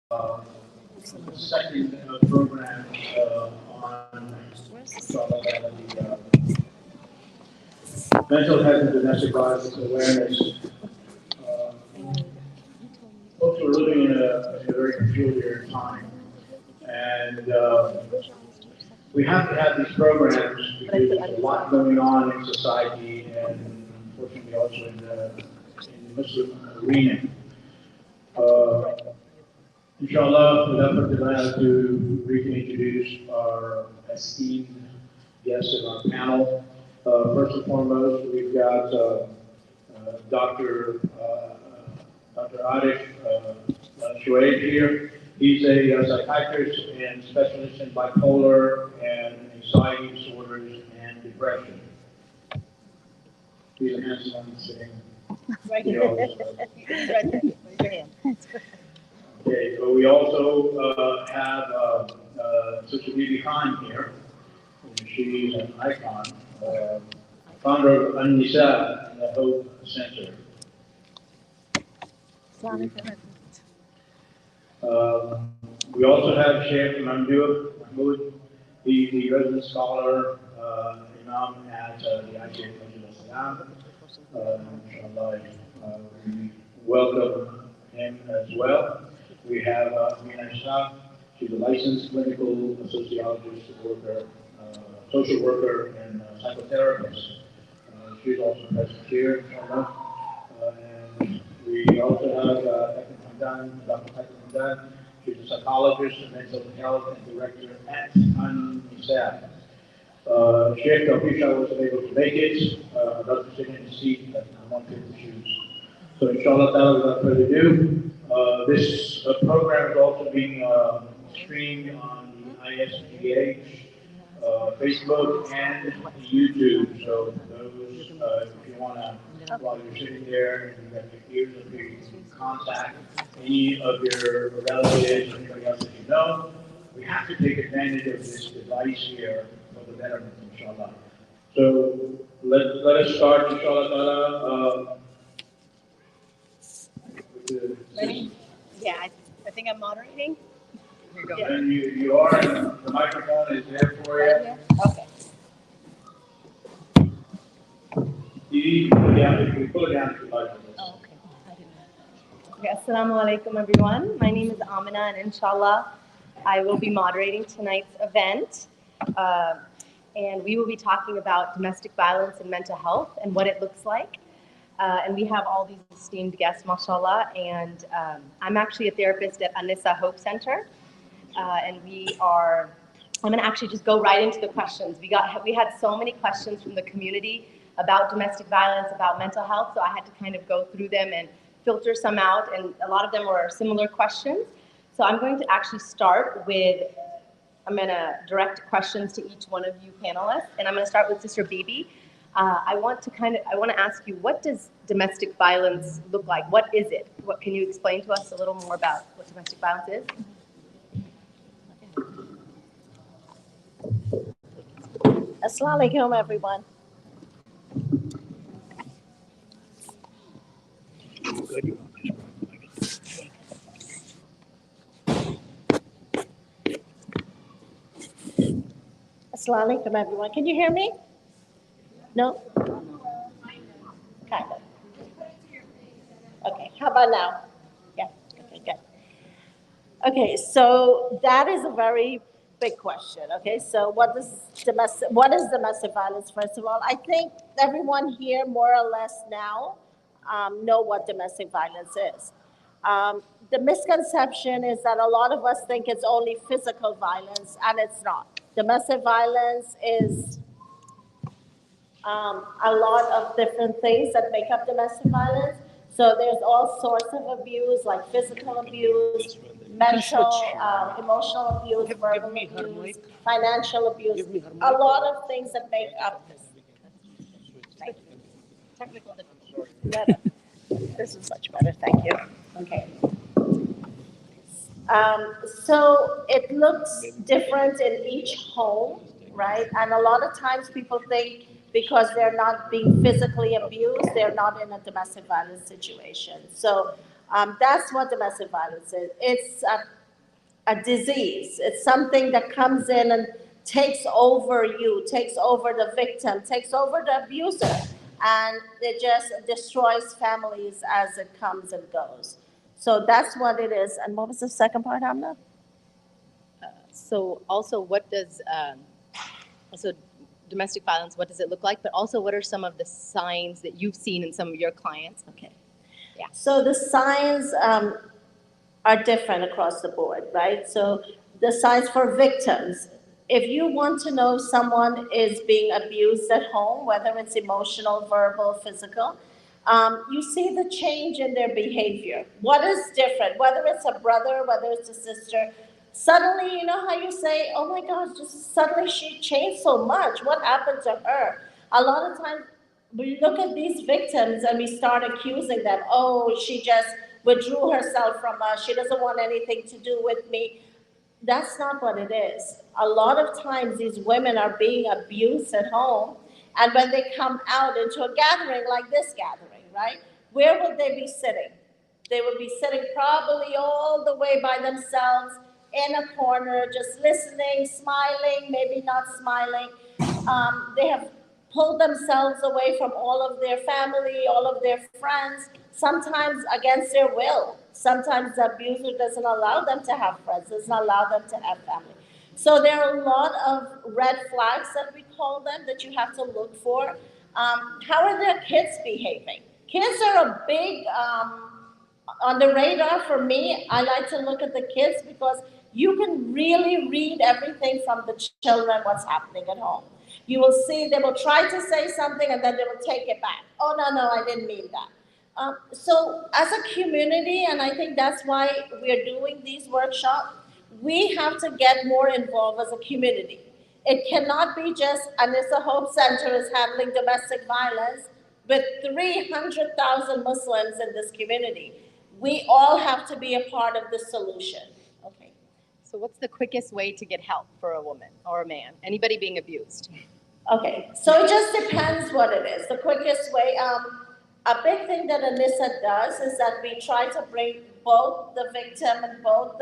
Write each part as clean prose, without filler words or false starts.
the second program on mental health and domestic violence awareness. Folks are living in a very peculiar time, and we have to have these programs because there's a lot going on in society, and unfortunately also in the Muslim arena. Inshallah, without further ado, I'd like to briefly introduce our esteemed guests in our panel. First and foremost, we've got Dr. Arif Shuaib here. He's a psychiatrist and specialist in bipolar and anxiety disorders and depression. He's a handsome one sitting. Right here. Okay, so we also have Sister Bibi Khan here. She's an icon, founder of An-Nisa and the Hope Center. We also have Sheikh Mahmoud. He's the resident scholar, Imam at the ISGH Masjid Hamza. Inshallah, we welcome him as well. We have Mina Shah. She's a licensed clinical sociologist, social worker, and psychotherapist. She's also present here, inshallah. And we also have Dr. Hamdan. She's a psychologist and mental health and director at An-Nisa. Sheikh Tawfiq wasn't able to make it. Dr. sitting in the seat, but I want him to choose. So inshallah ta'ala, without further ado, this program is also being streamed on the ISGH, Facebook, and YouTube. So those, if you want to, while you're sitting there and you have your ears up here, you can contact any of your relatives or anybody else that you know. We have to take advantage of this device here for the betterment, inshallah. So let us start, inshallah ta'ala. Ready? Yeah, I think I'm moderating. Here you go. And you are, the microphone is there for you. Right okay. You pull it down to the microphone. Oh, okay. Okay, assalamu alaikum everyone. My name is Amina, and inshallah, I will be moderating tonight's event. And we will be talking about domestic violence and mental health and what it looks like. And we have all these esteemed guests, mashallah. And I'm actually a therapist at An-Nisa Hope Center. And I'm gonna actually just go right into the questions. We had so many questions from the community about domestic violence, about mental health. So I had to kind of go through them and filter some out. And a lot of them were similar questions. So I'm going to actually start with, I'm gonna direct questions to each one of you panelists. And I'm gonna start with Sister Bibi. I want to ask you, what does domestic violence look like? What is it? What can you explain to us a little more about what domestic violence is? Assalamu alaikum, everyone. Assalamu alaikum, everyone. Can you hear me? No? Kind of. Okay, how about now? Yeah, okay, good. Okay, so that is a very big question. Okay, so what is domestic violence, first of all? I think everyone here more or less now know what domestic violence is. The misconception is that a lot of us think it's only physical violence, and it's not. Domestic violence is a lot of different things that make up domestic violence. So there's all sorts of abuse, like physical abuse, mental, emotional abuse, verbal abuse, financial abuse, a lot of things that make up this. Technical difficulty. This is much better, thank you. Okay. So it looks different in each home, right? And a lot of times people think because they're not being physically abused, they're not in a domestic violence situation. So that's what domestic violence is. It's a disease. It's something that comes in and takes over you, takes over the victim, takes over the abuser, and it just destroys families as it comes and goes. So that's what it is. And what was the second part, Hamna? So also, what does also domestic violence? What does it look like? But also, what are some of the signs that you've seen in some of your clients? Okay. Yeah. So the signs are different across the board, right? So the signs for victims. If you want to know if someone is being abused at home, whether it's emotional, verbal, physical, you see the change in their behavior. What is different? Whether it's a brother, whether it's a sister, suddenly, you know how you say, oh my gosh, just suddenly she changed so much. What happened to her? A lot of times we look at these victims and we start accusing them, oh, she just withdrew herself from us. She doesn't want anything to do with me. That's not what it is. A lot of times these women are being abused at home, and when they come out into a gathering like this gathering, right? Where would they be sitting? They would be sitting probably all the way by themselves in a corner, just listening, smiling, maybe not smiling. They have pulled themselves away from all of their family, all of their friends, sometimes against their will. Sometimes the abuser doesn't allow them to have friends, doesn't allow them to have family. So there are a lot of red flags that we call them that you have to look for. How are their kids behaving? Kids are a big, on the radar for me. I like to look at the kids because you can really read everything from the children, what's happening at home. You will see they will try to say something and then they will take it back. Oh, no, I didn't mean that. So as a community, and I think that's why we're doing these workshops, we have to get more involved as a community. It cannot be just Anissa Hope Center is handling domestic violence with 300,000 Muslims in this community. We all have to be a part of the solution. Okay. So what's the quickest way to get help for a woman or a man, anybody being abused? Okay, so it just depends what it is. The quickest way, a big thing that Anissa does is that we try to bring both the victim and both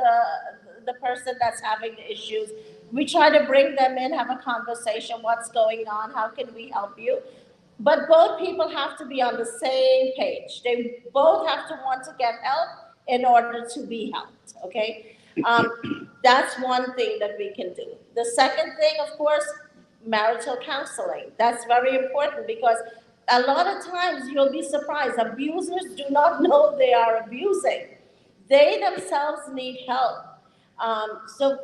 the person that's having the issues. We try to bring them in, have a conversation, what's going on, how can we help you? But both people have to be on the same page. They both have to want to get help in order to be helped, okay? That's one thing that we can do. The second thing, of course, marital counseling. That's very important because a lot of times you'll be surprised. Abusers do not know they are abusing. They themselves need help. So,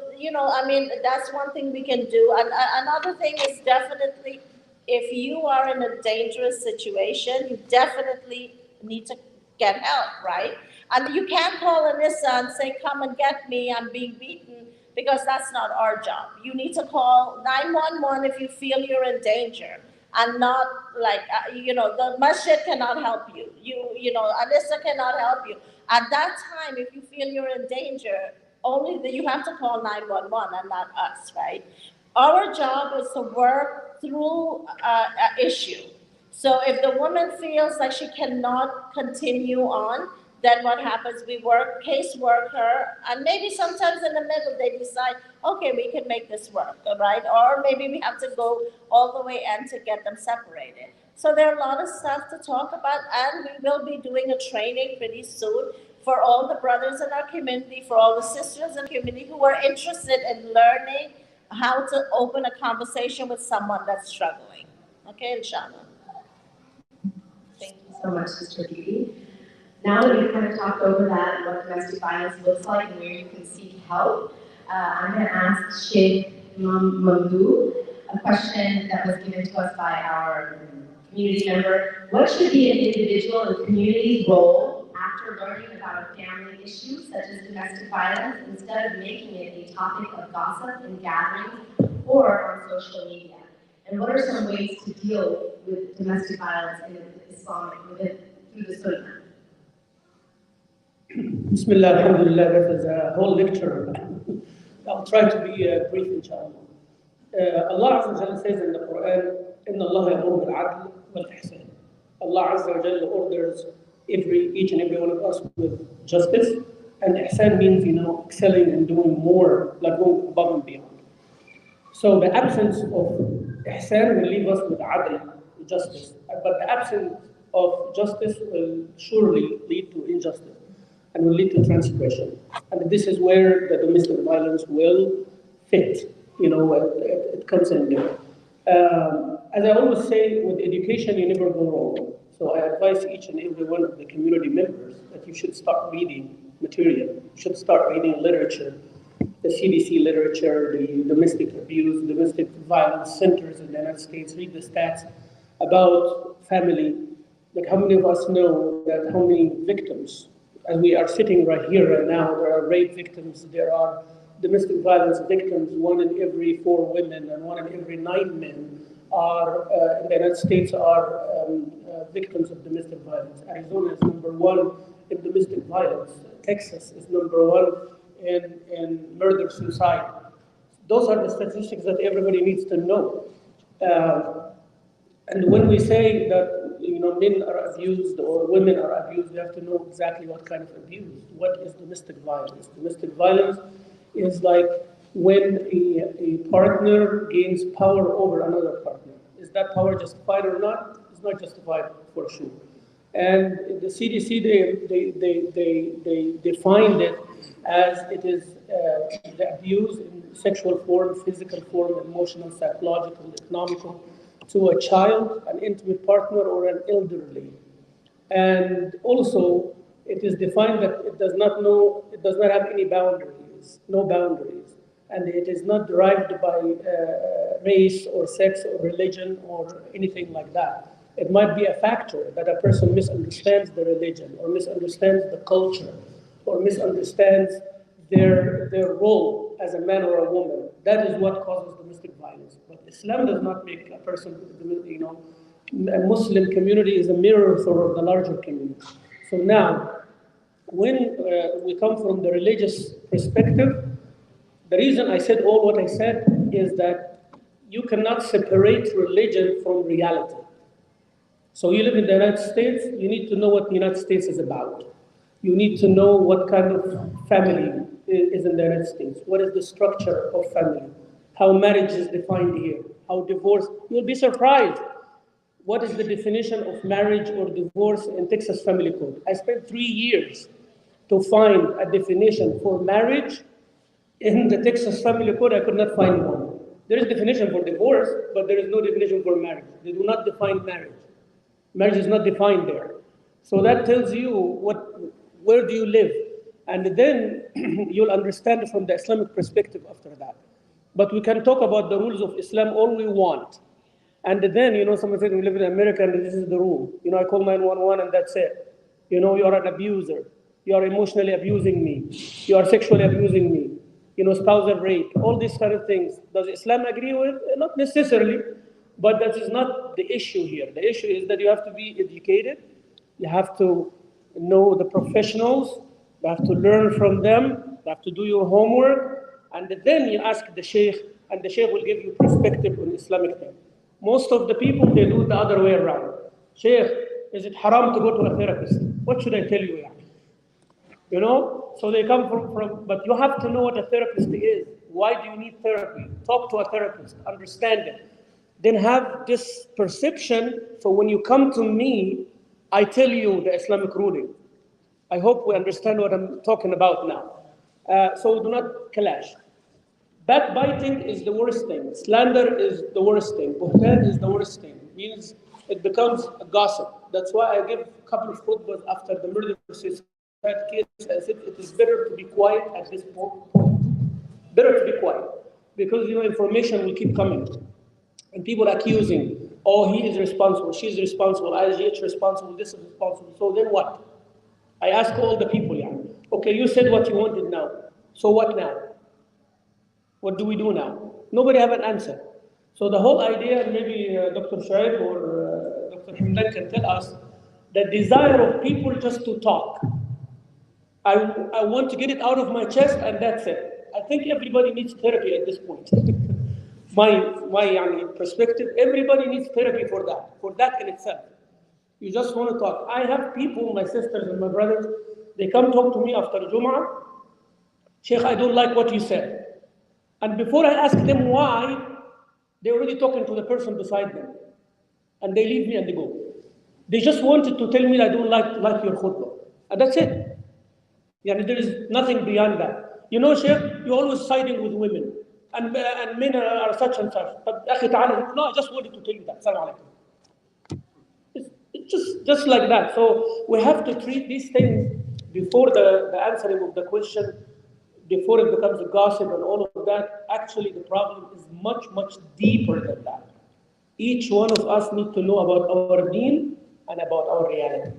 that's one thing we can do. And another thing is definitely, if you are in a dangerous situation, you definitely need to get help, right? And you can't call Anissa and say, come and get me, I'm being beaten, because that's not our job. You need to call 911 if you feel you're in danger, and not like, the masjid cannot help you. Anissa cannot help you. At that time, if you feel you're in danger, you have to call 911 and not us, right? Our job is to work through an issue. So if the woman feels like she cannot continue on, then what happens? We casework her, and maybe sometimes in the middle they decide, okay, we can make this work, right? Or maybe we have to go all the way in to get them separated. So there are a lot of stuff to talk about, and we will be doing a training pretty soon for all the brothers in our community, for all the sisters in the community who are interested in learning how to open a conversation with someone that's struggling. Okay, inshallah. Thank you so much, Sister Dee. Now that we've kind of talked over that and what domestic violence looks like and where you can seek help, I'm going to ask Sheikh Mamdou a question that was given to us by our community member. What should be an individual and community's role after learning about a family issue such as domestic violence, instead of making it a topic of gossip in gatherings or on social media? And what are some ways to deal with domestic violence in Islamic through the Sunnah? Bismillah, alhamdulillah, that is a whole lecture. I'll try to be brief, inshallah. Allah Azza wa Jalla says in the Quran, Inna Allah ya'muru bil-'adl wal-ihsan. Allah Azza wa Jalla orders each and every one of us with justice And ihsan means, excelling and doing more, like going above and beyond. So the absence of ihsan will leave us with adl, justice. But the absence of justice will surely lead to injustice and will lead to transgression. And this is where the domestic violence will fit. It comes in there. As I always say, with education, you never go wrong. So I advise each and every one of the community members that you should start reading material. You should start reading literature, the CDC literature, the domestic abuse, domestic violence centers in the United States. Read the stats about family. Like how many of us know that how many victims, as we are sitting right here right now, there are rape victims, there are domestic violence victims, 1 in every 4 women and 1 in every 9 men are in the United States are victims of domestic violence. Arizona is #1 in domestic violence. Texas is #1 in murder suicide. Those are the statistics that everybody needs to know. And when we say that men are abused or women are abused, we have to know exactly what kind of abuse. What is domestic violence? Domestic violence is like when a partner gains power over another partner. Is that power justified or not? It's not justified for sure. And the CDC, they defined it as it is the abuse in sexual form, physical form, emotional, psychological, economical, to a child, an intimate partner, or an elderly. And also, it is defined that it does not have any boundaries, no boundaries. And it is not derived by race or sex or religion or anything like that. It might be a factor that a person misunderstands the religion or misunderstands the culture or misunderstands their role as a man or a woman. That is what causes domestic violence. But Islam does not make a person, a Muslim community is a mirror for the larger community. So now, when we come from the religious perspective, the reason I said all what I said is that you cannot separate religion from reality. So you live in the United States, you need to know what the United States is about. You need to know what kind of family is in the United States. What is the structure of family? How marriage is defined here? How divorce? You'll be surprised. What is the definition of marriage or divorce in Texas Family Code? I spent 3 years to find a definition for marriage. In the Texas Family Code, I could not find one. There is a definition for divorce, but there is no definition for marriage. They do not define marriage. Marriage is not defined there. So that tells you where do you live? And then you'll understand from the Islamic perspective after that. But we can talk about the rules of Islam all we want. And then, someone said, we live in America and this is the rule. I call 911 and that's it. You are an abuser. You are emotionally abusing me. You are sexually abusing me. Spousal rape, all these kind of things. Does Islam agree with? Not necessarily, but that is not the issue here. The issue is that you have to be educated. You have to know the professionals. You have to learn from them. You have to do your homework. And then you ask the sheikh, and the sheikh will give you perspective on Islamic thing. Most of the people, they do it the other way around. Sheikh, is it haram to go to a therapist? What should I tell you? So they come from, but you have to know what a therapist is. Why do you need therapy? Talk to a therapist, understand it. Then have this perception, so when you come to me, I tell you the Islamic ruling. I hope we understand what I'm talking about now. So do not clash. Backbiting is the worst thing. Slander is the worst thing. Buhtan is the worst thing. It means it becomes a gossip. That's why I give a couple of khutbahs after the murder suicide case. I said it is better to be quiet at this point. Better to be quiet. Because information will keep coming. And people accusing, he is responsible, she's responsible, ISGH responsible, this is responsible. So then what? I ask all the people, okay, you said what you wanted now. So what now? What do we do now? Nobody have an answer. So the whole idea, maybe Dr. Shoaib or Dr. Hamdan can tell us, the desire of people just to talk. I want to get it out of my chest and that's it. I think everybody needs therapy at this point. my perspective, everybody needs therapy for that in itself. You just want to talk. I have people, my sisters and my brothers, they come talk to me after Jum'ah, Sheikh, I don't like what you said. And before I ask them why, they're already talking to the person beside them. And they leave me and they go. They just wanted to tell me I don't like your khutbah. And that's it. Yani there is nothing beyond that. You know, Sheikh, you're always siding with women. And men are such and such. But, akhi ta'ala, no, I just wanted to tell you that. Assalamu alaikum. It's just like that. So we have to treat these things before the answering of the question, before it becomes a gossip and all of that. Actually, the problem is much, much deeper than that. Each one of us need to know about our deen and about our reality.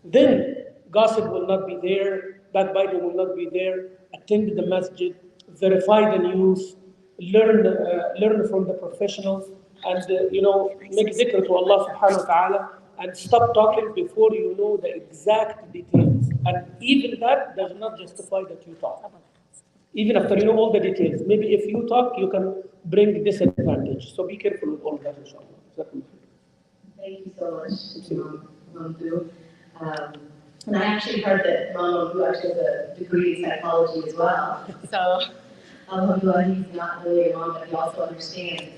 Then gossip will not be there, backbiting will not be there. Attend the masjid, verify the news, learn from the professionals, and make zikr to Allah subhanahu wa ta'ala, and stop talking before you know the exact details. And even that does not justify that you talk. Even after you know all the details, maybe if you talk, you can bring disadvantage. So be careful with all of that, inshallah. Thank you so much, Mamdu. And I actually heard that Mamdu actually has a degree in psychology as well. So, alhamdulillah, he's not only a mom, but he also understands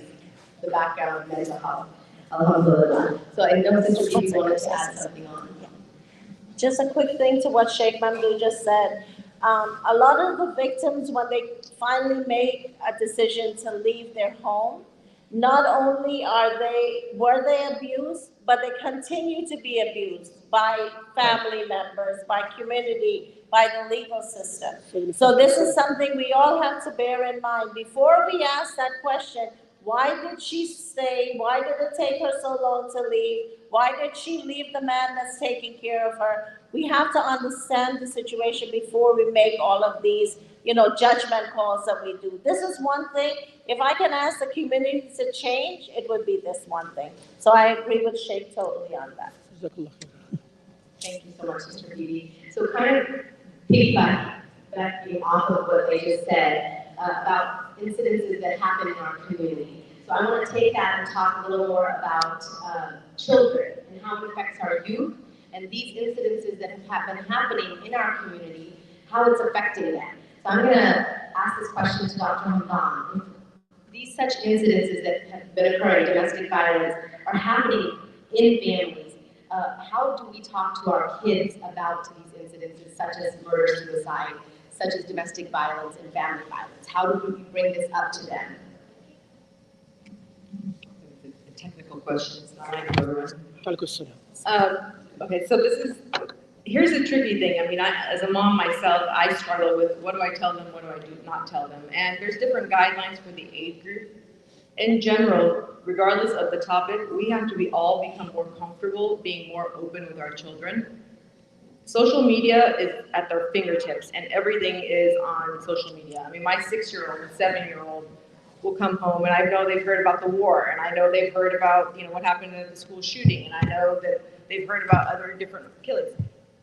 the background of mental health. Alhamdulillah. So I know Sister Bibi wanted to add something on. Just a quick thing to what Sheikh Mamdu just said. A lot of the victims, when they finally make a decision to leave their home, not only were they abused, but they continue to be abused by family members, by community, by the legal system. So this is something we all have to bear in mind. Before we ask that question, why did she stay? Why did it take her so long to leave? Why did she leave the man that's taking care of her? We have to understand the situation before we make all of these, judgment calls that we do. This is one thing. If I can ask the community to change, it would be this one thing. So I agree with Sheikh totally on that. Thank you so much, Sister Bibi. So kind of piggybacking off of what they just said about incidences that happen in our community. So I want to take that and talk a little more about children and how it affects our youth and these incidences that have been happening in our community, how it's affecting them. So I'm going to ask this question to Dr. Hamdan. If these such incidences that have been occurring, domestic violence, are happening in families, how do we talk to our kids about these incidences, such as murder, suicide, such as domestic violence and family violence? How do we bring this up to them? A technical question. Okay, so here's a tricky thing. I mean, as a mom myself, I struggle with what do I tell them, what do I do not tell them, and there's different guidelines for the age group. In general, regardless of the topic, we have to all become more comfortable being more open with our children. Social media is at their fingertips, and everything is on social media. I mean, my 6-year-old and 7-year-old will come home, and I know they've heard about the war, and I know they've heard about what happened at the school shooting, and I know that they've heard about other different killings.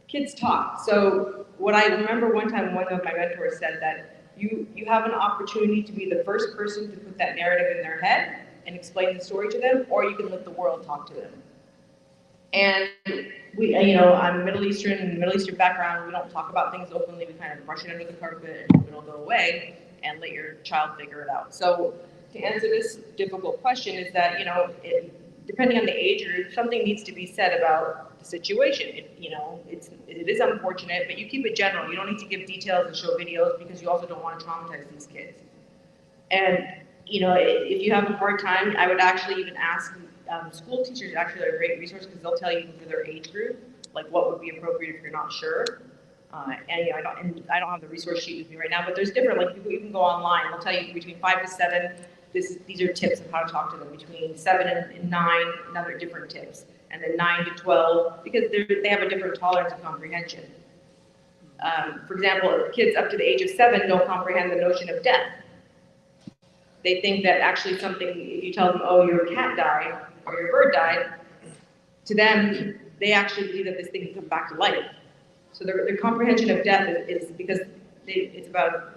Kids talk. So what I remember one time, one of my mentors said that you have an opportunity to be the first person to put that narrative in their head and explain the story to them, or you can let the world talk to them. And I'm Middle Eastern background. We don't talk about things openly. We kind of brush it under the carpet and it'll go away and let your child figure it out. So to answer this difficult question is that, depending on the age group, something needs to be said about the situation. It is unfortunate, but you keep it general. You don't need to give details and show videos because you also don't want to traumatize these kids. And, if you have a hard time, I would actually even ask school teachers. Actually are a great resource because they'll tell you for their age group, like what would be appropriate if you're not sure. I don't have the resource sheet with me right now, but there's different, you can go online. They'll tell you between 5 to 7, these are tips of how to talk to them. Between 7 and 9, another different tips. And then 9 to 12, because they have a different tolerance of comprehension. For example, kids up to the age of 7 don't comprehend the notion of death. They think that actually something, if you tell them, oh, your cat died, or your bird died, to them, they actually believe that this thing can come back to life. So their comprehension of death is because it's about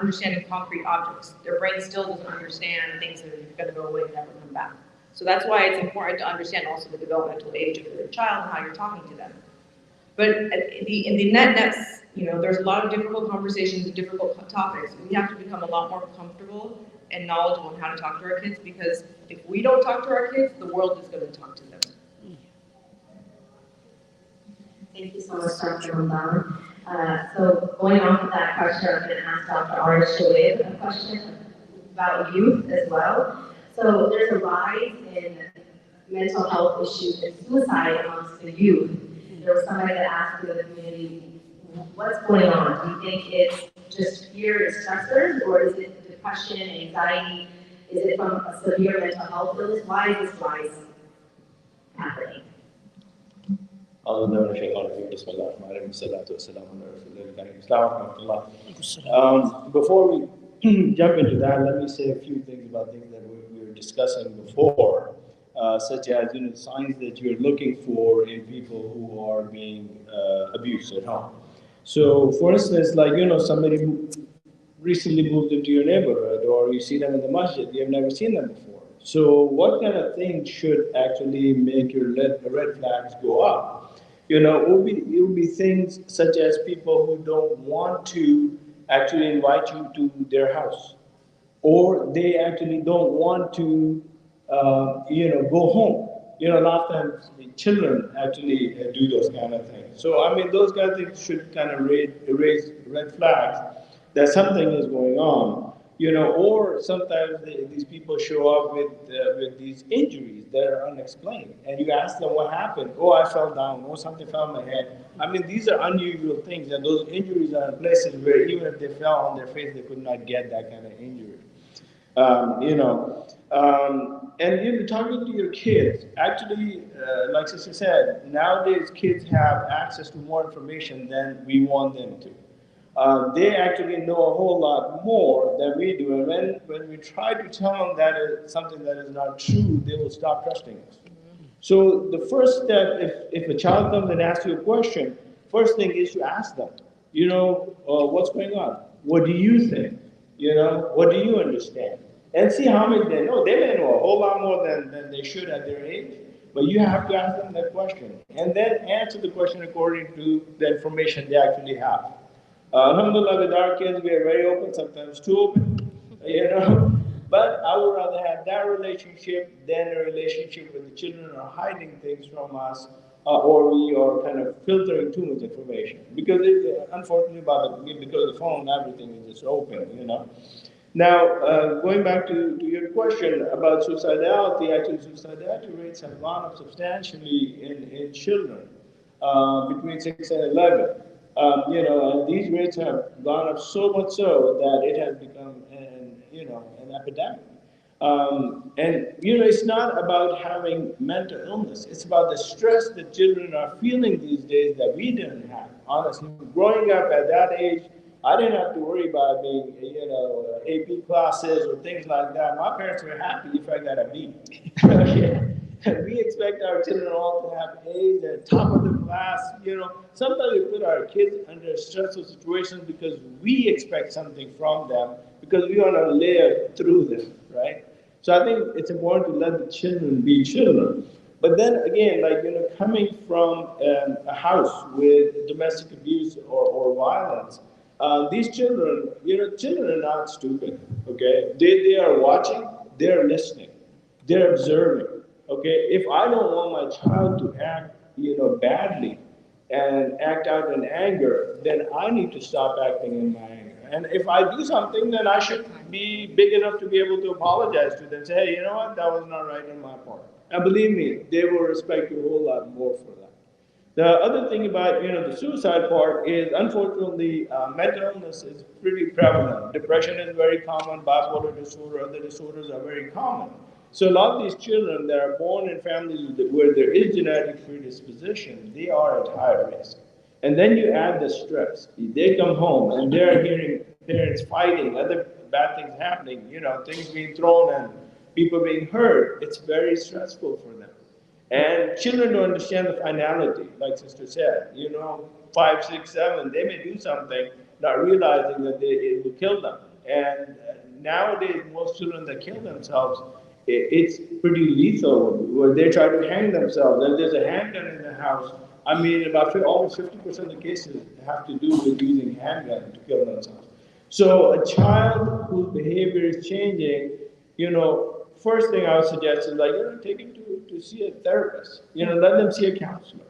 understanding concrete objects. Their brain still doesn't understand things that are going to go away and never come back. So that's why it's important to understand also the developmental age of your child and how you're talking to them. But in the net, you know, there's a lot of difficult conversations and difficult topics. We have to become a lot more comfortable and knowledgeable in how to talk to our kids, because if we don't talk to our kids, the world is going to talk to them. Thank you so much, Dr. Hamdan. So going off of that question, I'm going to ask Dr. Arish Shoaib a question about youth as well. So there's a rise in mental health issues and suicide amongst the youth. There was somebody that asked in the community, what's going on? Do you think it's just fear and stressors, or is it depression, anxiety? Is it from a severe mental health illness? Why is this rise happening? Before we jump into that, let me say a few things about things that we were discussing before, such as signs that you're looking for in people who are being abused at home. So, for instance, like somebody who recently moved into your neighborhood, or you see them in the masjid, you have never seen them before. So, what kind of things should actually make your red flags go up? It will be things such as people who don't want to actually invite you to their house, or they actually don't want to, go home. A lot of times the children actually do those kind of things. So, I mean, those kind of things should kind of raise red flags that something is going on. Or sometimes these people show up with these injuries that are unexplained, and you ask them what happened. Oh, I fell down, or something fell on my head. I mean, these are unusual things, and those injuries are in places where even if they fell on their face, they could not get that kind of injury. And you're talking to your kids. Actually, like Sister said, nowadays kids have access to more information than we want them to. They actually know a whole lot more than we do. And when we try to tell them that is something that is not true, they will stop trusting us. So the first step, if a child comes and asks you a question, first thing is to ask them, what's going on? What do you think? What do you understand? And see how much they know. They may know a whole lot more than they should at their age, but you have to ask them that question. And then answer the question according to the information they actually have. Alhamdulillah, with our kids, we are very open, sometimes too open, But I would rather have that relationship than a relationship where the children are hiding things from us, or we are kind of filtering too much information. Because unfortunately, because of the phone, everything is just open, Now, going back to your question about suicidality, actually suicidality rates have gone up substantially in children between 6 and 11. And these rates have gone up so much so that it has become an epidemic. It's not about having mental illness. It's about the stress that children are feeling these days that we didn't have. Honestly, growing up at that age, I didn't have to worry about being, AP classes or things like that. My parents were happy if I got a B. We expect our children all to have A's at top of the class. Sometimes we put our kids under stressful situations because we expect something from them, because we want to live through them, right? So I think it's important to let the children be children. But then again, coming from a house with domestic abuse or violence, these children, children are not stupid, okay? They are watching, they're listening, they're observing, okay? If I don't want my child to act, badly and act out in anger, then I need to stop acting in my anger. And if I do something, then I should be big enough to be able to apologize to them, say, hey, you know what, that was not right on my part. And believe me, they will respect you a whole lot more for that. The other thing about the suicide part is, unfortunately, mental illness is pretty prevalent. Depression is very common. Bipolar disorder, other disorders are very common. So a lot of these children that are born in families where there is genetic predisposition, they are at high risk. And then you add the stress. They come home and they're hearing parents fighting, other bad things happening, things being thrown and people being hurt. It's very stressful for them. And children don't understand the finality, like Sister said. 5, 6, 7, they may do something, not realizing that it will kill them. And nowadays, most children that kill themselves, it's pretty lethal, where they try to hang themselves. And there's a handgun in the house, I mean, almost 50% of the cases have to do with using handgun to kill themselves. So a child whose behavior is changing, first thing I would suggest is take him to see a therapist. Let them see a counselor.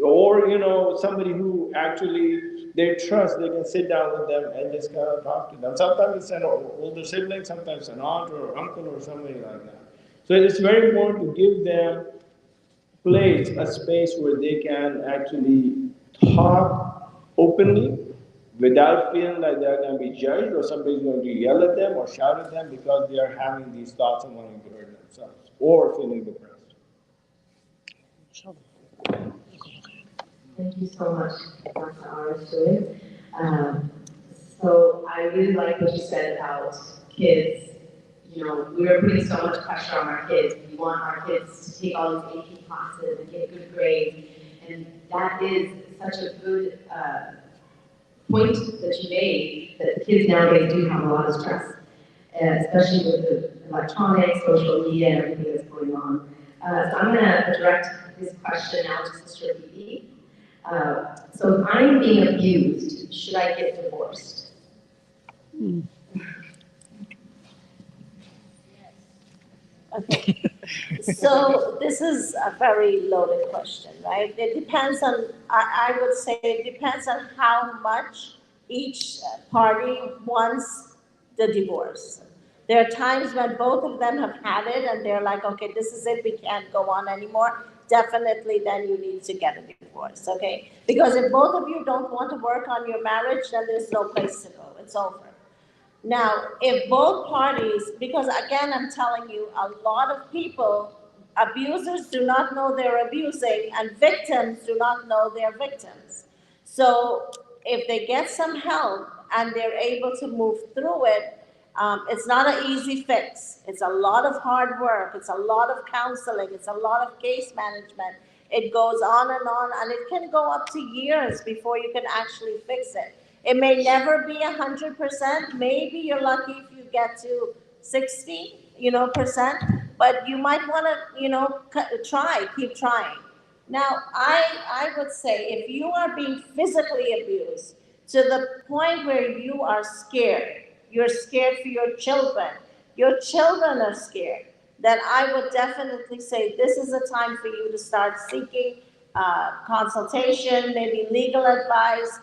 Or, somebody who actually they trust, they can sit down with them and just kind of talk to them. Sometimes it's an older sibling, sometimes an aunt or uncle or somebody like that. So it's very important to give them a space where they can actually talk openly without feeling like they're going to be judged or somebody's going to yell at them or shout at them because they are having these thoughts and wanting to hurt themselves or feeling depressed. Thank you so much, Dr. Aristide. So I really like what you said about kids. We are putting so much pressure on our kids. We want our kids to take all these AP classes and get good grades. And that is such a good point that you made, that kids nowadays do have a lot of stress, especially with the electronics, social media, and everything that's going on. So I'm going to direct this question now to Sister Bibi. So if I'm being abused, should I get divorced? Okay. So this is a very loaded question, right? It depends on, I would say it depends on how much each party wants the divorce. There are times when both of them have had it and they're like, okay, this is it, we can't go on anymore. Definitely then you need to get a divorce, okay? Because if both of you don't want to work on your marriage, then there's no place to go, it's over. Now, if both parties, because again, I'm telling you, a lot of people, abusers do not know they're abusing, and victims do not know they're victims. So if they get some help and they're able to move through it, it's not an easy fix. It's a lot of hard work. It's a lot of counseling. It's a lot of case management. It goes on, and it can go up to years before you can actually fix it. It may never be 100%. Maybe you're lucky if you get to 60%, but you might want to, keep trying. Now, I would say if you are being physically abused to the point where you are scared, you're scared for your children are scared, then I would definitely say this is a time for you to start seeking consultation, maybe legal advice,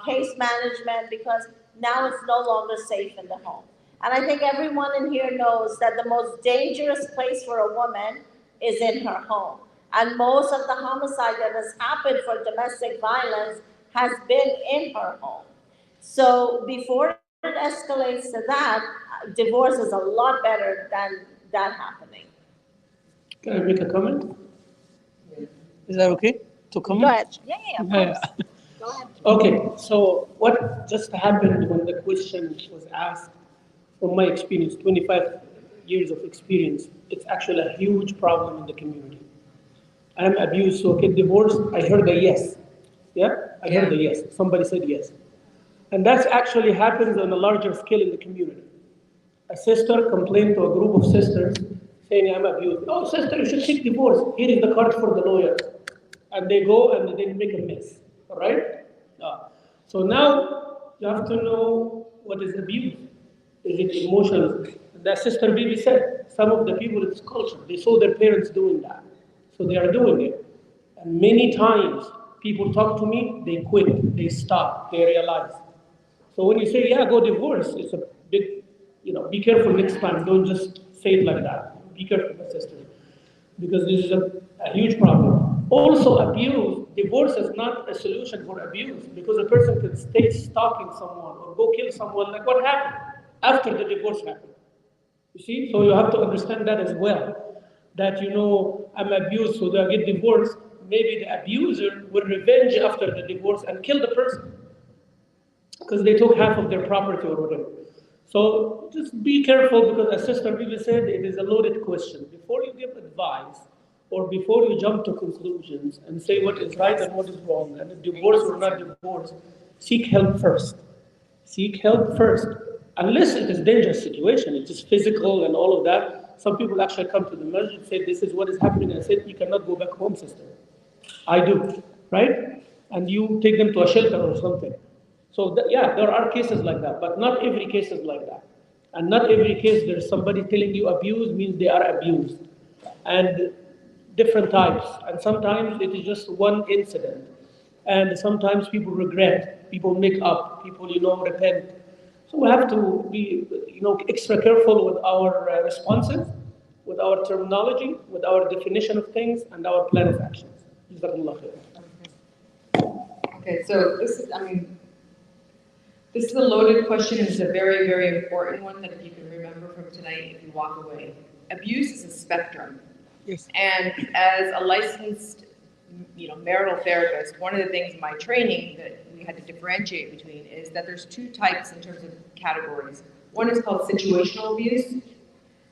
case management, because now it's no longer safe in the home. And I think everyone in here knows that the most dangerous place for a woman is in her home. And most of the homicide that has happened for domestic violence has been in her home. So before it escalates to that, divorce is a lot better than that happening. Can I make a comment? Is that okay to comment? Go ahead. Yeah, of course. Go ahead. Okay, so what just happened when the question was asked, from my experience, 25 years of experience, it's actually a huge problem in the community. I'm abused, so get divorced. I heard a yes. Yeah? I heard a yes. Somebody said yes. And that actually happens on a larger scale in the community. A sister complained to a group of sisters saying, I'm abused. Oh, sister, you should take divorce. Here is the card for the lawyer. And they go and they make a mess. All right? So now you have to know what is abuse. Is it emotional? That Sister Bibi said, some of the people, it's culture. They saw their parents doing that. So they are doing it. And many times people talk to me, they quit, they stop, they realize. So when you say, yeah, go divorce, it's a big, be careful next time. Don't just say it like that. Be careful, my sister. Because this is a huge problem. Also, abuse, divorce is not a solution for abuse, because a person can stay stalking someone or go kill someone, like what happened after the divorce happened. You see? So you have to understand that as well. That, I'm abused, so I get divorced. Maybe the abuser will revenge after the divorce and kill the person because they took half of their property or whatever. So just be careful, because as Sister Bibi said, it is a loaded question. Before you give advice or before you jump to conclusions and say what is right and what is wrong, and divorce or not divorce, seek help first. Seek help first. Unless it is a dangerous situation, it is physical and all of that. Some people actually come to the masjid and say, this is what is happening. I said, you cannot go back home, sister. I do. right? And you take them to a shelter or something. So yeah, there are cases like that, but not every case is like that. And not every case there's somebody telling you abuse means they are abused. And different types. And sometimes it is just one incident. And sometimes people regret, people make up, people, repent. So we have to be, extra careful with our responses, with our terminology, with our definition of things, and our plan of actions. Jazakallah khair. Okay, so this is a loaded question, and it's a very, very important one that if you can remember from tonight, if you walk away. Abuse is a spectrum. Yes. And as a licensed, marital therapist, one of the things in my training that we had to differentiate between is that there's two types in terms of categories. One is called situational abuse,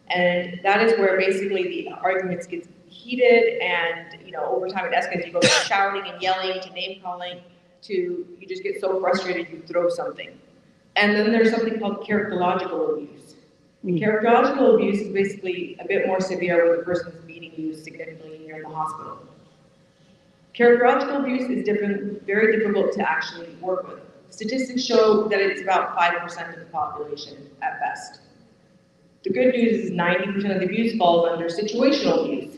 and that is where basically the arguments get heated, and over time it escalates. You go from shouting and yelling to name calling to you just get so frustrated you throw something. And then there's something called characterological abuse. Characterological abuse is basically a bit more severe where the person's beating you significantly and you're in the hospital. Characterological abuse is very difficult to actually work with. Statistics show that it's about 5% of the population at best. The good news is 90% of the abuse falls under situational abuse,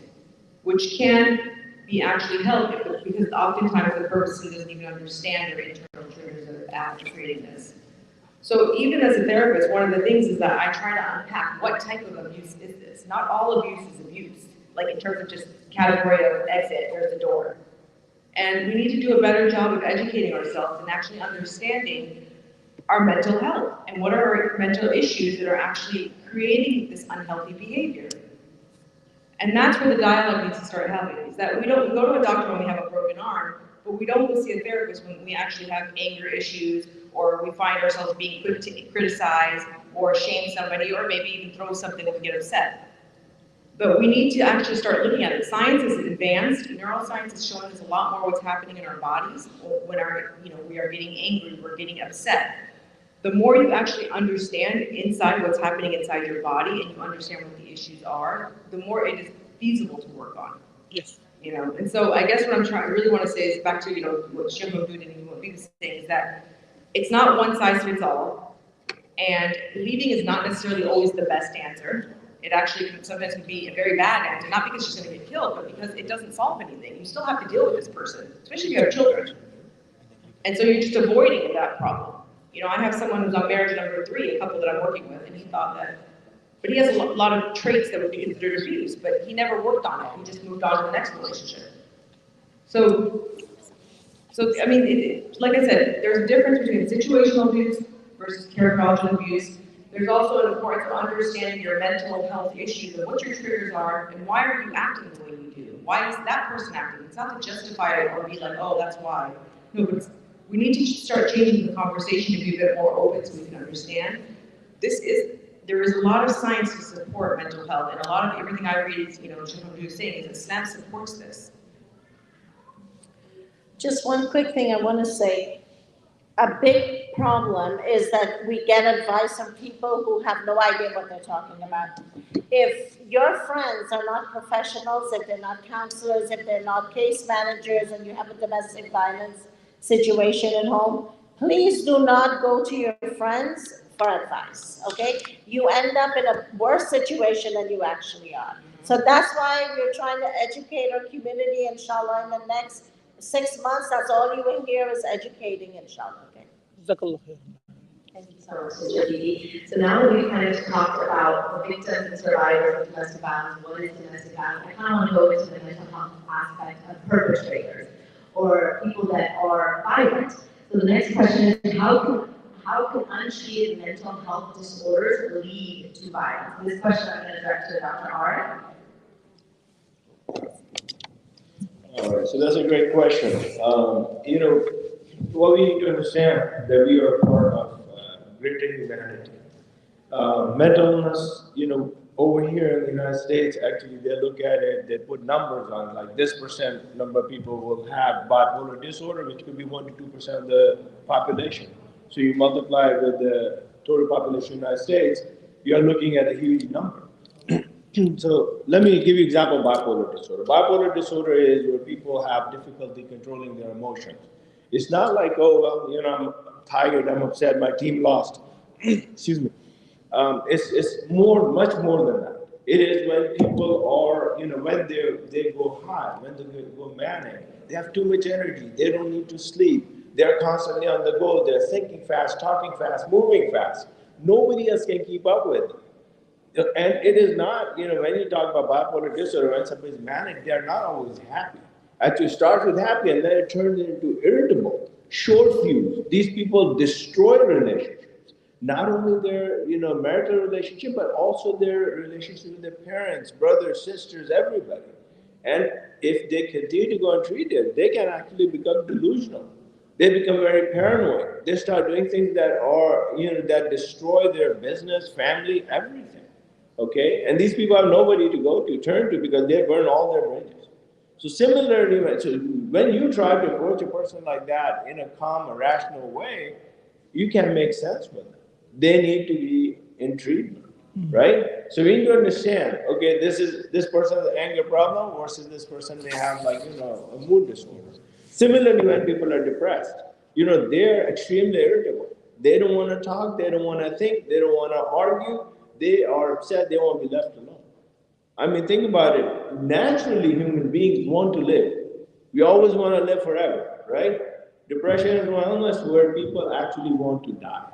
which can be actually helped because oftentimes the person doesn't even understand their internal triggers that are after creating this. So even as a therapist, one of the things is that I try to unpack what type of abuse is this. Not all abuse is abuse, like in terms of just category of exit, there's the door. And we need to do a better job of educating ourselves and actually understanding our mental health and what are our mental issues that are actually creating this unhealthy behavior. And that's where the dialogue needs to start happening, is that we don't go to a doctor when we have a broken arm, but we don't go see a therapist when we actually have anger issues, or we find ourselves being quick to criticize or shame somebody, or maybe even throw something when we get upset. But we need to actually start looking at it. Science is advanced. Neuroscience is showing us a lot more what's happening in our bodies when we are getting angry, we're getting upset. The more you actually understand inside what's happening inside your body and you understand what the issues are, the more it is feasible to work on. Yes. And so I guess what I really want to say is back to what Sheikh Mahmoud and what Bibi saying is that it's not one size fits all, and leaving is not necessarily always the best answer. It actually sometimes can be a very bad answer, not because she's going to get killed, but because it doesn't solve anything. You still have to deal with this person, especially if you have children. And so you're just avoiding that problem. I have someone who's on marriage number 3, a couple that I'm working with, and he thought that, but he has a lot of traits that would be considered abuse, but he never worked on it. He just moved on to the next relationship. So like I said, there's a difference between situational abuse versus characterological abuse. There's also an importance of understanding your mental health issues and what your triggers are and why are you acting the way you do? Why is that person acting? It's not to justify it or be like, oh, that's why. No, but we need to start changing the conversation to be a bit more open so we can understand. There is a lot of science to support mental health, and a lot of everything I read is, Sheikh saying is that Islam supports this. Just one quick thing I want to say. A big problem is that we get advice from people who have no idea what they're talking about. If your friends are not professionals, if they're not counselors, if they're not case managers, and you have a domestic violence situation at home, please do not go to your friends for advice, okay? You end up in a worse situation than you actually are. So that's why we're trying to educate our community, inshallah, in the next 6 months. That's all you will hear is educating, inshallah, okay? Jazakallah khair. Thank you so much, Sister Didi. So now that we've kind of talked about the victims and survivors of domestic violence, what is domestic violence, I kind of want to go into the mental health aspect of perpetrators or people that are violent. So the next question is, how can untreated mental health disorders lead to violence? And this question I'm going to direct to Dr. R. All right, so that's a great question. What we need to understand that we are part of greater humanity. Mental illness, over here in the United States, actually they look at it, they put numbers on, like this percent number of people will have bipolar disorder, which could be 1 to 2% of the population. So you multiply with the total population of the United States, you're looking at a huge number. So let me give you an example of bipolar disorder. Bipolar disorder is where people have difficulty controlling their emotions. It's not like, oh, well, I'm tired, I'm upset, my team lost. Excuse me. It's much more than that. It is when people are, when they go high, when they go manic, they have too much energy, they don't need to sleep, they're constantly on the go, they're thinking fast, talking fast, moving fast. Nobody else can keep up with it. And it is not, when you talk about bipolar disorder, when somebody's manic, they're not always happy. Actually, it starts with happy and then it turns into irritable, short fuse. These people destroy relationships. Not only their, marital relationship, but also their relationship with their parents, brothers, sisters, everybody. And if they continue to go untreated, they can actually become delusional. They become very paranoid. They start doing things that are, that destroy their business, family, everything. Okay? And these people have nobody to go to, turn to, because they burn all their bridges. So similarly, when you try to approach a person like that in a calm, rational way, you can make sense with them. They need to be in treatment, right? So we need to understand, okay, this person has an anger problem versus this person may have a mood disorder. Similarly, when people are depressed, they're extremely irritable. They don't want to talk, they don't want to think, they don't want to argue, they are upset, they want to be left alone. I mean, think about it. Naturally, human beings want to live. We always want to live forever, right? Depression is one illness where people actually want to die.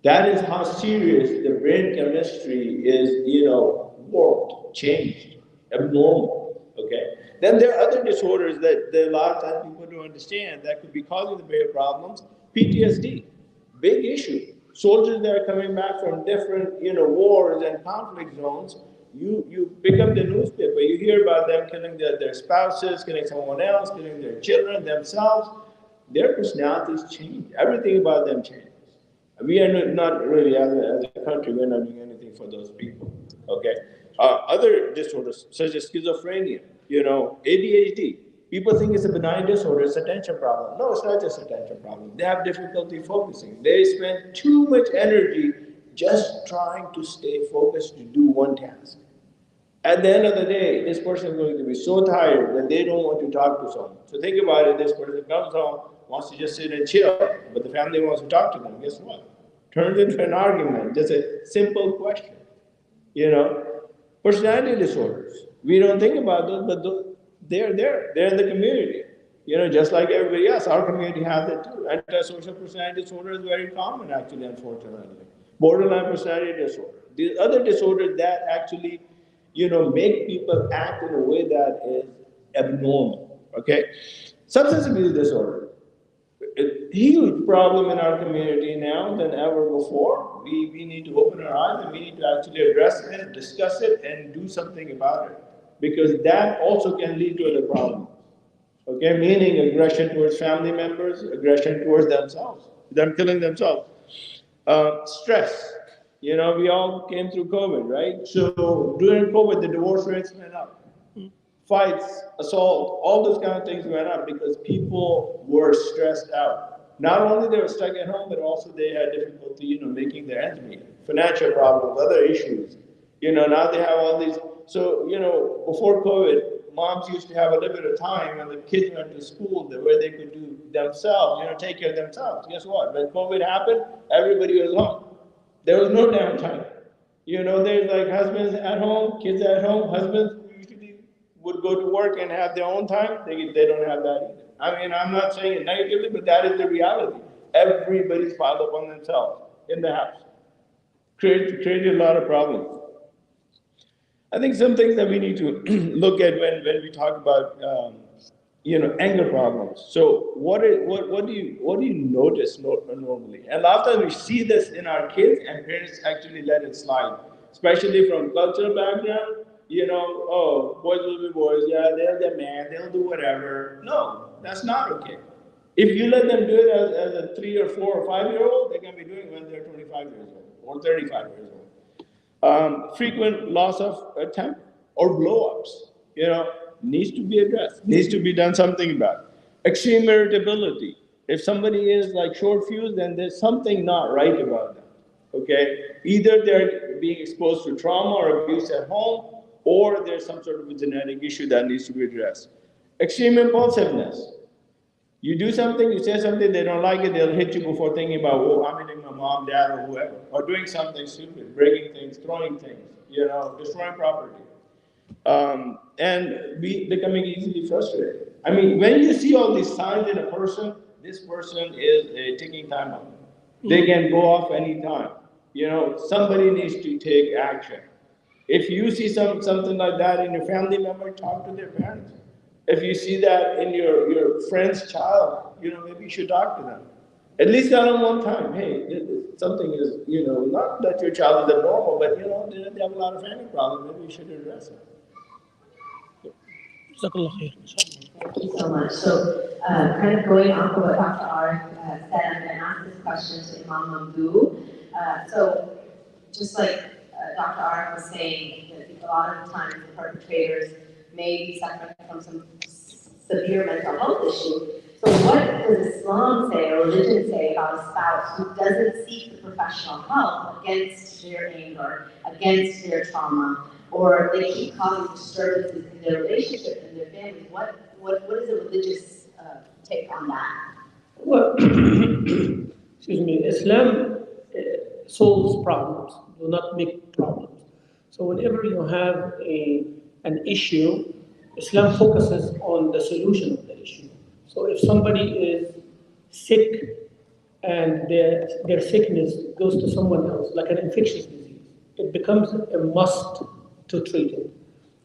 That is how serious the brain chemistry is, warped, changed, abnormal. Okay. Then there are other disorders that a lot of times people don't understand that could be causing the brain problems. PTSD, big issue. Soldiers that are coming back from different, wars and conflict zones. You pick up the newspaper, you hear about them killing their spouses, killing someone else, killing their children, themselves. Their personalities change. Everything about them changes. We are not really, as a country, we're not doing anything for those people. Okay. Other disorders such as schizophrenia, ADHD. People think it's a benign disorder, it's a attention problem. No, it's not just attention problem. They have difficulty focusing. They spend too much energy just trying to stay focused to do one task. At the end of the day, this person is going to be so tired that they don't want to talk to someone. So think about it, this person comes home, wants to just sit and chill, but the family wants to talk to them. Guess what? Turns into an argument, just a simple question. Personality disorders. We don't think about those, but they're there. They're in the community. Just like everybody else, our community has it too. Antisocial personality disorder is very common, actually, unfortunately. Borderline personality disorder. These other disorders that actually, make people act in a way that is abnormal. Okay? Substance abuse disorder. A huge problem in our community now than ever before. We need to open our eyes and we need to actually address it, discuss it, and do something about it. Because that also can lead to other problems. Okay, meaning aggression towards family members, aggression towards themselves, them killing themselves. Stress. We all came through COVID, right? So during COVID, the divorce rates went up. Fights, assault, all those kind of things went up because people were stressed out. Not only they were stuck at home, but also they had difficulty, making their ends meet. Financial problems, other issues. Now they have all these. So, before COVID, moms used to have a little bit of time when the kids went to school where they could do themselves, take care of themselves. Guess what? When COVID happened, everybody was home. There was no downtime. There's like husbands at home, kids at home, husbands usually would go to work and have their own time. They don't have that either. I mean, I'm not saying it negatively, but that is the reality. Everybody's piled up on themselves in the house. Created a lot of problems. I think some things that we need to look at when we talk about anger problems. So what do you notice normally? And a lot of times we see this in our kids, and parents actually let it slide, especially from cultural background. Oh, boys will be boys. Yeah, they're the man. They'll do whatever. No, that's not okay. If you let them do it as a 3 or 4 or 5-year-old, they're going to be doing it when they're 25 years old or 35 years old. Frequent loss of temper or blow-ups, needs to be addressed, needs to be done something about. Extreme irritability. If somebody is like short fused, then there's something not right about them. Okay? Either they're being exposed to trauma or abuse at home, or there's some sort of a genetic issue that needs to be addressed. Extreme impulsiveness. You do something, you say something, they don't like it, they'll hit you before thinking about, oh, I'm hitting my mom, dad, or whoever, or doing something stupid, breaking things, throwing things, destroying property. And becoming easily frustrated. I mean, when you see all these signs in a person, this person is a ticking time bomb. They can go off anytime. Somebody needs to take action. If you see something like that in your family member, talk to their parents. If you see that in your friend's child, maybe you should talk to them. At least tell them one time, hey, something is, not that your child is abnormal, but, they have a lot of family problems, maybe you should address it. Thank you so much. So, kind of going off of what Dr. R said, I'm going to ask this question to Imam Mamdouh. So, just like Dr. R was saying, that a lot of the times the perpetrators may be suffering from some severe mental health issue. So, what does Islam say or religion say about a spouse who doesn't seek the professional help against their anger, against their trauma, or they keep causing disturbances in their relationship and their families? What is a religious take on that? Well, excuse me, Islam solves problems, do not make problems. So whenever you have an issue, Islam focuses on the solution of the issue. So if somebody is sick and their sickness goes to someone else, like an infectious disease, it becomes a must to treat it.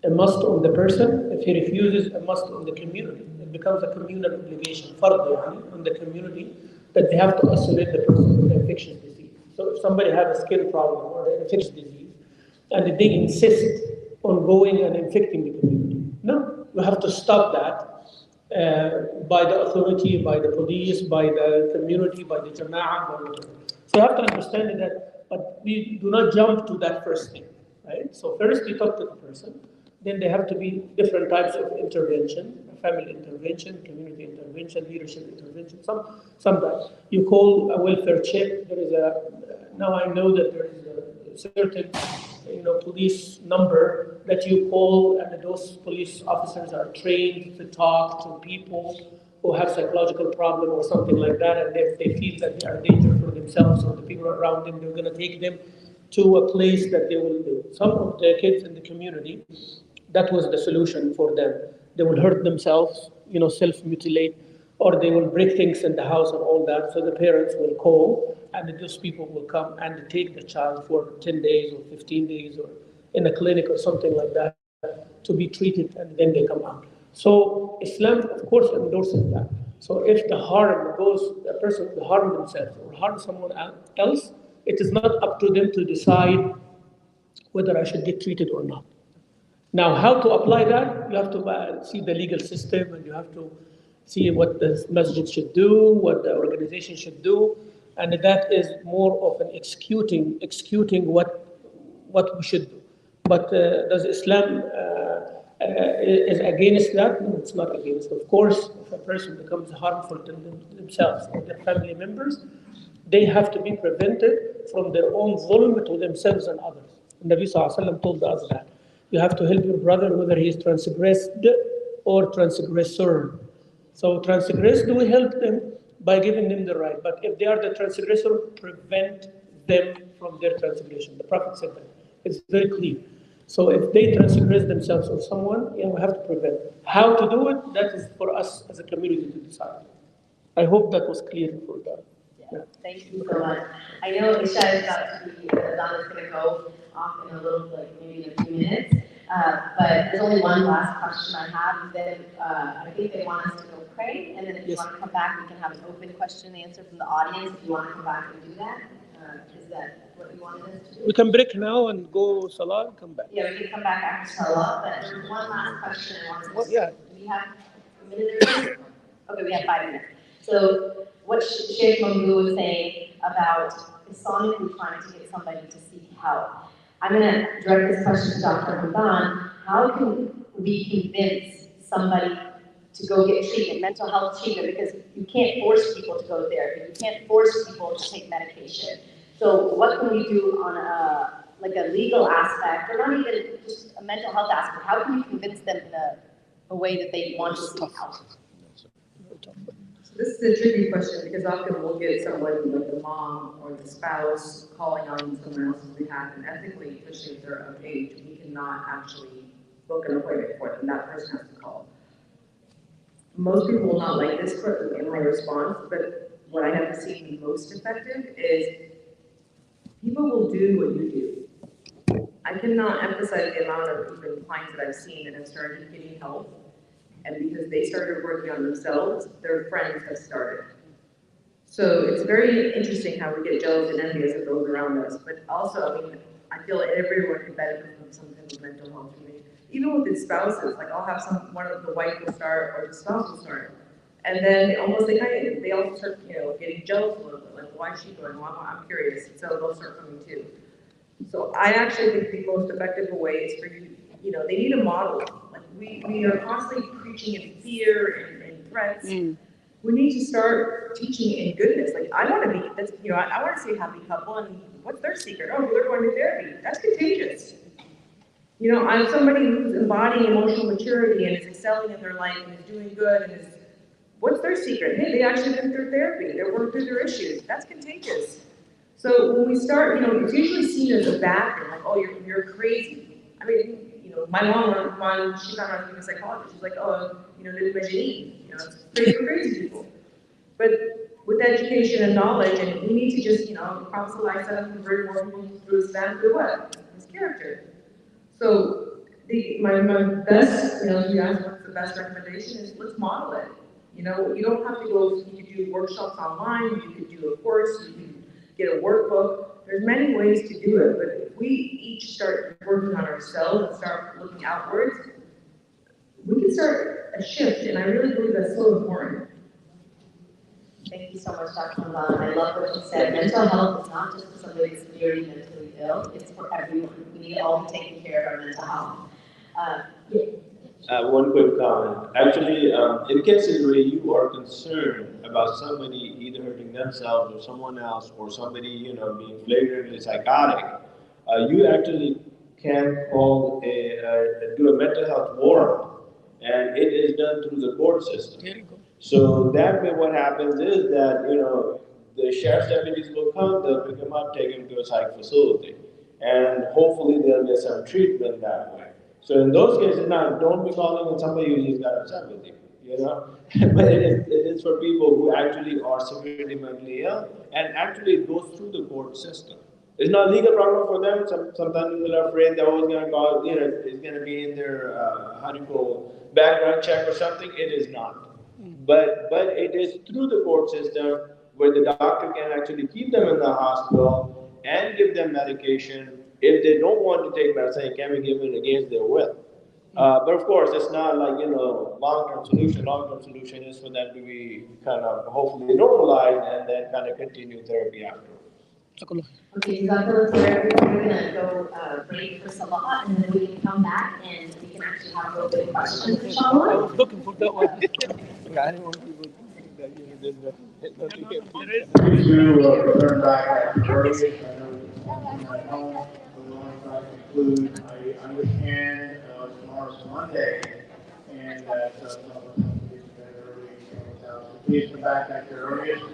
A must on the person. If he refuses, a must on the community. It becomes a communal obligation, fardu on the community, that they have to isolate the person with the infectious disease. So if somebody has a skin problem or an infectious disease, and they insist on going and infecting the community, no, you have to stop that by the authority, by the police, by the community, by the jama'ah, by whatever. So you have to understand that, but we do not jump to that first thing, right? So first we talk to the person, then there have to be different types of intervention, family intervention, community intervention, leadership intervention. Sometimes you call a welfare check. There is now I know that there is a certain police number that you call, and those police officers are trained to talk to people who have psychological problem or something like that, and if they feel that they are a danger for themselves or the people around them, they're going to take them to a place that they will do. Some of the kids in the community, that was the solution for them. They will hurt themselves, self-mutilate, or they will break things in the house and all that. So the parents will call, and those people will come and take the child for 10 days or 15 days or in a clinic or something like that to be treated, and then they come out. So Islam, of course, endorses that. So if the harm goes, a person will harm themselves or harm someone else, it is not up to them to decide whether I should get treated or not. Now, how to apply that? You have to see the legal system, and you have to see what the masjid should do, what the organization should do, and that is more of an executing what we should do. But does Islam is against that? No, it's not against. Of course, if a person becomes harmful to themselves or their family members, they have to be prevented from their own zulm to themselves and others. The Nabi Sallallahu Alaihi Wasallam told us that. You have to help your brother whether he is transgressed or transgressor. So transgressed, we help them by giving them the right. But if they are the transgressor, prevent them from their transgression. The Prophet said that. It's very clear. So if they transgress themselves or someone, we have to prevent. How to do it, that is for us as a community to decide. I hope that was clear for that. Yeah. Thank you so much. I know Isha is about to be, Donna's going to go off in a little, maybe in a few minutes. But there's only one last question I have. Then I think they want us to go pray, and then if you want to come back, we can have an open question and answer from the audience. If you want to come back and do that, is that what you wanted us to do? We can break now and go Salah and come back. Yeah, we can come back after Salah. But there's one last question I wanted to ask. Yeah. Do we have a minute or two? Okay, we have 5 minutes. So what Sheikh Mamdouh was saying about Islamically trying to get somebody to seek help. I'm going to direct this question to Dr. Hamdan. How can we convince somebody to go get treatment, mental health treatment, because you can't force people to go to therapy. You can't force people to take medication. So what can we do on like a legal aspect, or not even just a mental health aspect, how can you convince them in a way that they want to seek help? So this is a tricky question because often we'll get someone like the mom or the spouse calling on someone else's behalf, and ethically, especially if they're of age, we cannot actually book an appointment for them. That person has to call. Most people will not like this in my response, but what I have seen most effective is people will do what you do. I cannot emphasize the amount of even clients that I've seen that have started getting help, and because they started working on themselves, their friends have started. So it's very interesting how we get jealous and envious of those around us, but also, I mean, I feel like everyone can benefit from some type of mental health. I mean, even with the spouses, like I'll have one of the wife will start or the spouse will start, and then almost they also start, getting jealous a little bit, like why is she going? Well, I'm curious, so they'll start coming too. So I actually think the most effective way is for you, they need a model. Like we are constantly preaching in fear and threats. We need to start teaching in goodness. Like I want to be, I want to see a happy couple, and what's their secret? Oh, they're going to therapy. That's contagious. I'm somebody who's embodying emotional maturity and is excelling in their life and is doing good and what's their secret? Hey, they actually went through therapy. They're working through their issues. That's contagious. So when we start, it's usually seen as a bad thing, like, oh, you're crazy. I mean, my mom, when she found out I was being a psychologist, she's like, oh, the Epigenetics, it's crazy for crazy people. But with education and knowledge, and we need to just, promise the life set up and bring more people through his family, through what? His character. So my best, if you ask what's the best recommendation is let's model it. You don't have to go, you could do workshops online, you could do a course, you can get a workbook. There's many ways to do it, but if we each start working on ourselves and start looking outwards, we can start a shift, and I really believe that's so important. Thank you so much, Dr. Milan. I love what you said. Mental health is not just for somebody that's severely mentally ill, it's for everyone. We need all to take care of our mental health. One quick comment. Actually, in cases where you are concerned about somebody either hurting themselves or someone else, or somebody being flagrantly psychotic, you actually can call do a mental health warrant, and it is done through the court system. So that way, what happens is that the sheriff's deputies will come, they'll pick them up, take them to a psych facility, and hopefully they'll get some treatment that way. So in those cases, now don't be calling on somebody who just got upset with you. But it is for people who actually are severely mentally ill, and actually it goes through the court system. It's not a legal problem for them. Sometimes they're afraid they're always going to call, it's going to be in their, background check or something. It is not. But it is through the court system where the doctor can actually keep them in the hospital and give them medication. If they don't want to take medicine, it can be given against their will. But of course, it's not like, long-term solution. Long-term solution is for them to be kind of hopefully normalized and then kind of continue therapy afterwards. Okay, Jazakallah khair. We're gonna go break for Salah, and then we can come back and we can actually have a little bit of questions, inshallah. Looking for that one. I didn't want people to think that there's nothing here. Please do return back at the earliest. I know it's at home, so we want to try to conclude. I understand tomorrow's Monday, and that some of us have to be to bed early. So please come back at the earliest.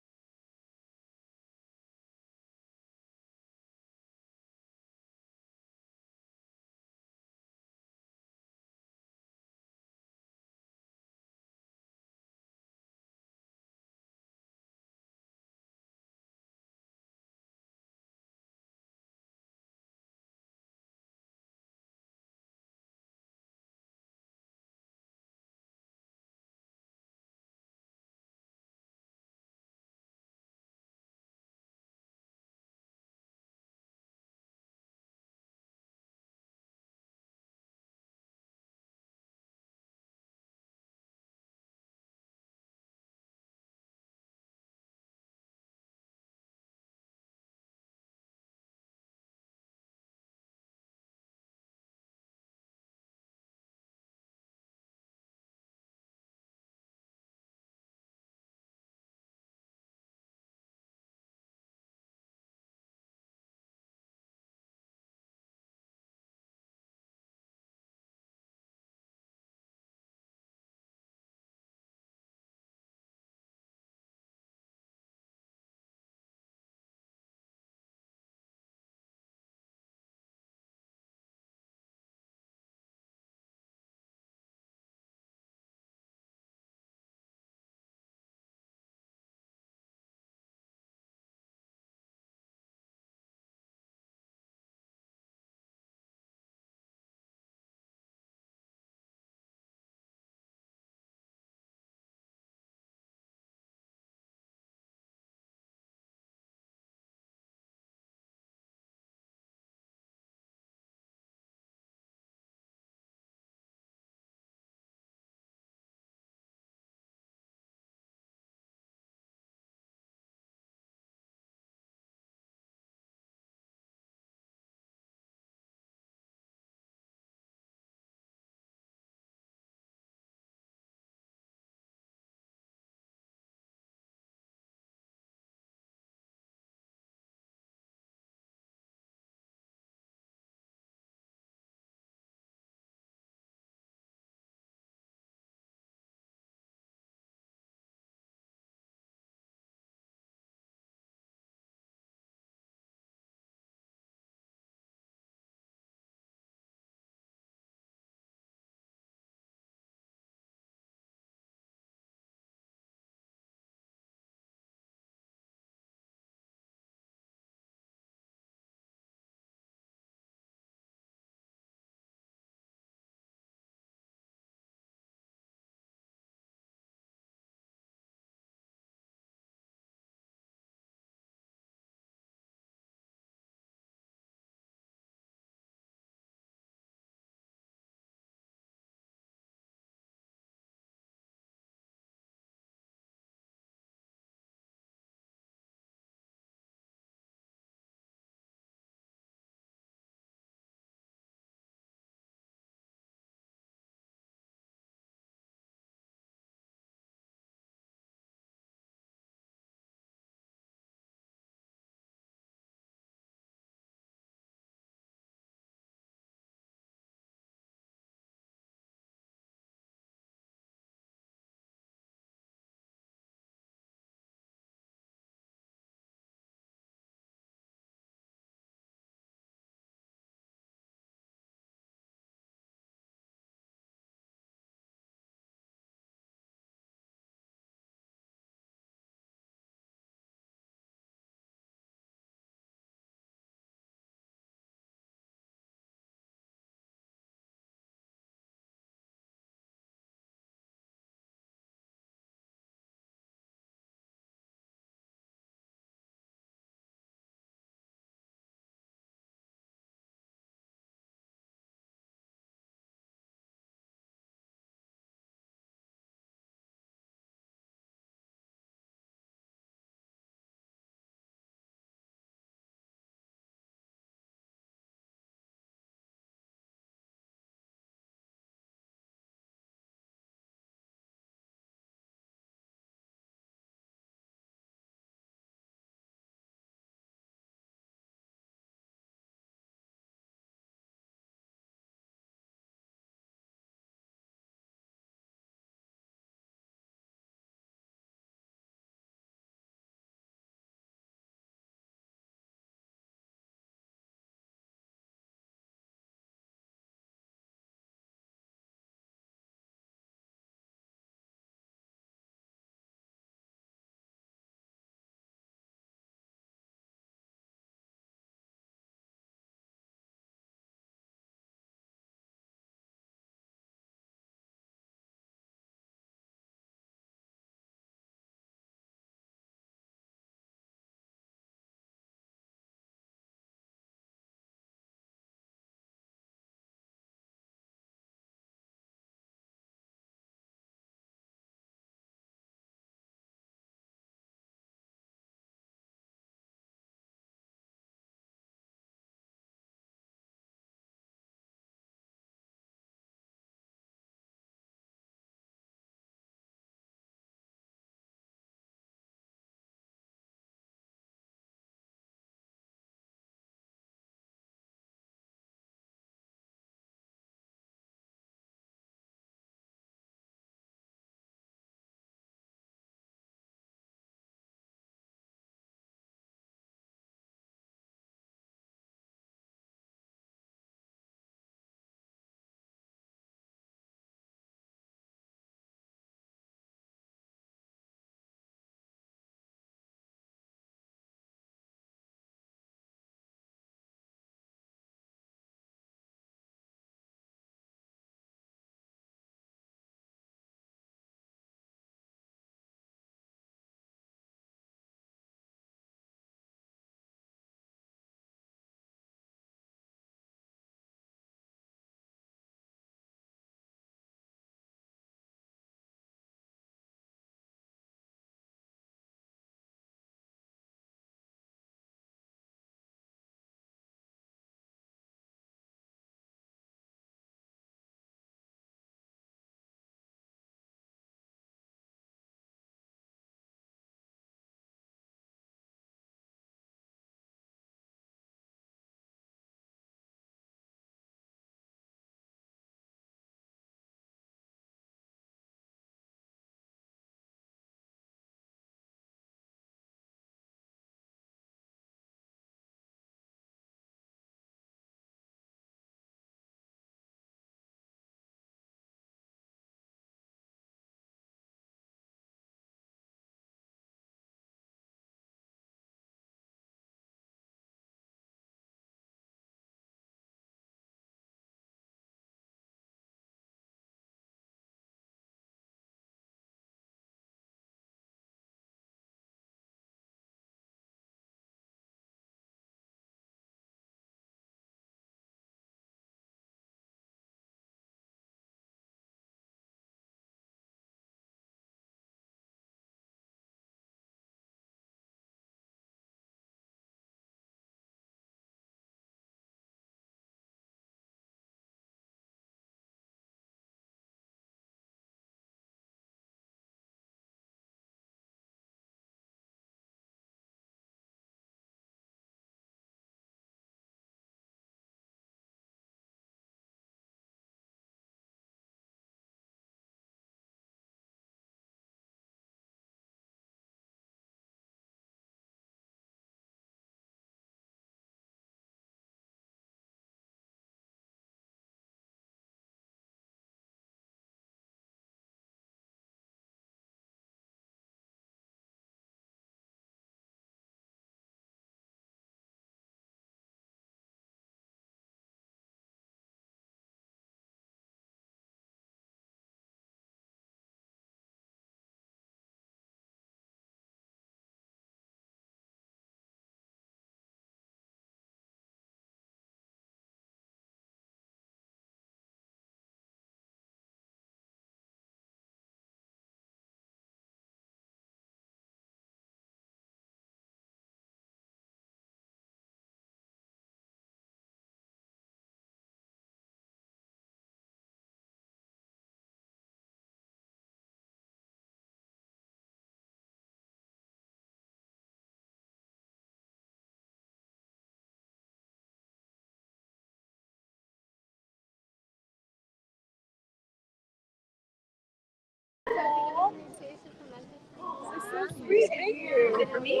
For me?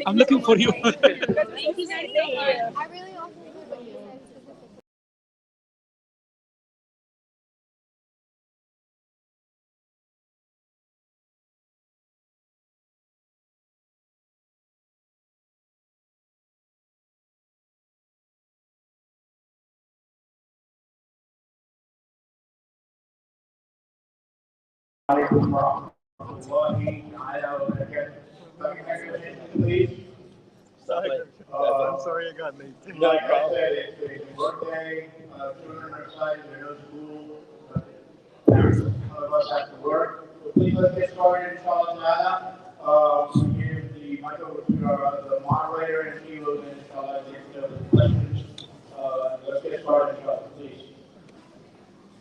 I'm looking for you. Thank you so much. I really also enjoyed what you said specifically. Alaikum warahmatullahi ta'ala wa barakatuh. Please. I'm sorry I got late. Like I said, it's a workday, children are excited, there's no school, parents, some of us have to work. So please let's get started, inshallah ta'ala. We give the mic over to the moderator, and she will then, inshallah, answer the questions. Let's get started, inshallah, please.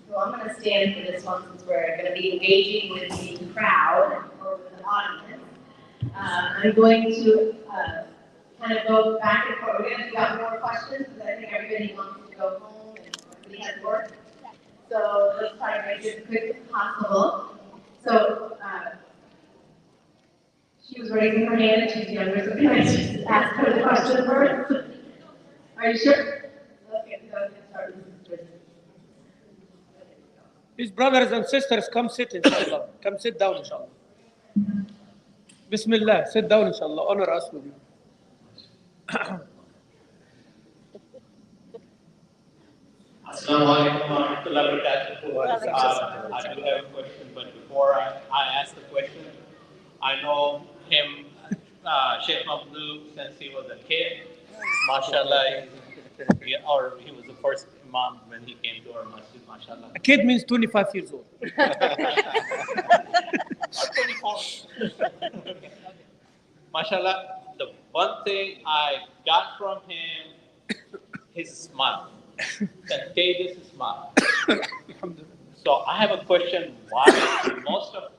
So I'm going to stand for this one since we're going to be engaging with the crowd or with the audience. I'm going to kind of go back and forth. We're going to have more questions because I think everybody wants to go home and everybody has work. So let's try to make it as quick as possible. So she was raising her hand and she's younger, so can I just ask her the question first? Are you sure? Okay, so let's start with His brothers and sisters, come sit, inshallah. Come sit down, inshallah. Bismillah, sit down, inshallah. Honor us with you. Assalamu alaikum wa rahmatullahi wa barakatuh. I do have a question, but before I ask the question, I know him, Sheikh Mabdou, since he was a kid. MashaAllah, he was the first imam when he came to our masjid, MashaAllah. A kid means 25 years old. Or 24. MashaAllah, the one thing I got from him, his smile. Contagious smile. So I have a question: why most of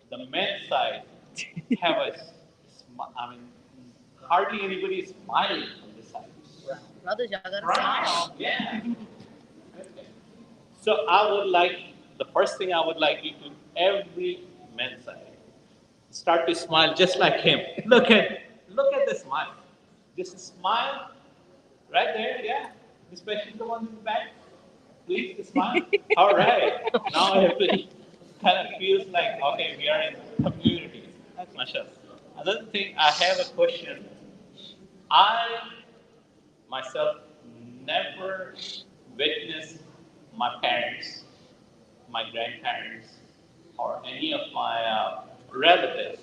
the men's side have a smile? I mean, hardly anybody is smiling on this side. Brothers, y'all gotta Right. smile. Yeah. Okay. So I would like, the first thing I would like you to, every men's side, start to smile just like him. Look at the smile. Just smile right there, yeah. Especially the ones in the back. Please smile. All right. Now everybody kind of feels like, okay, we are in the community. MashaAllah. Another thing, I have a question. I myself never witnessed my parents, my grandparents, or any of my relatives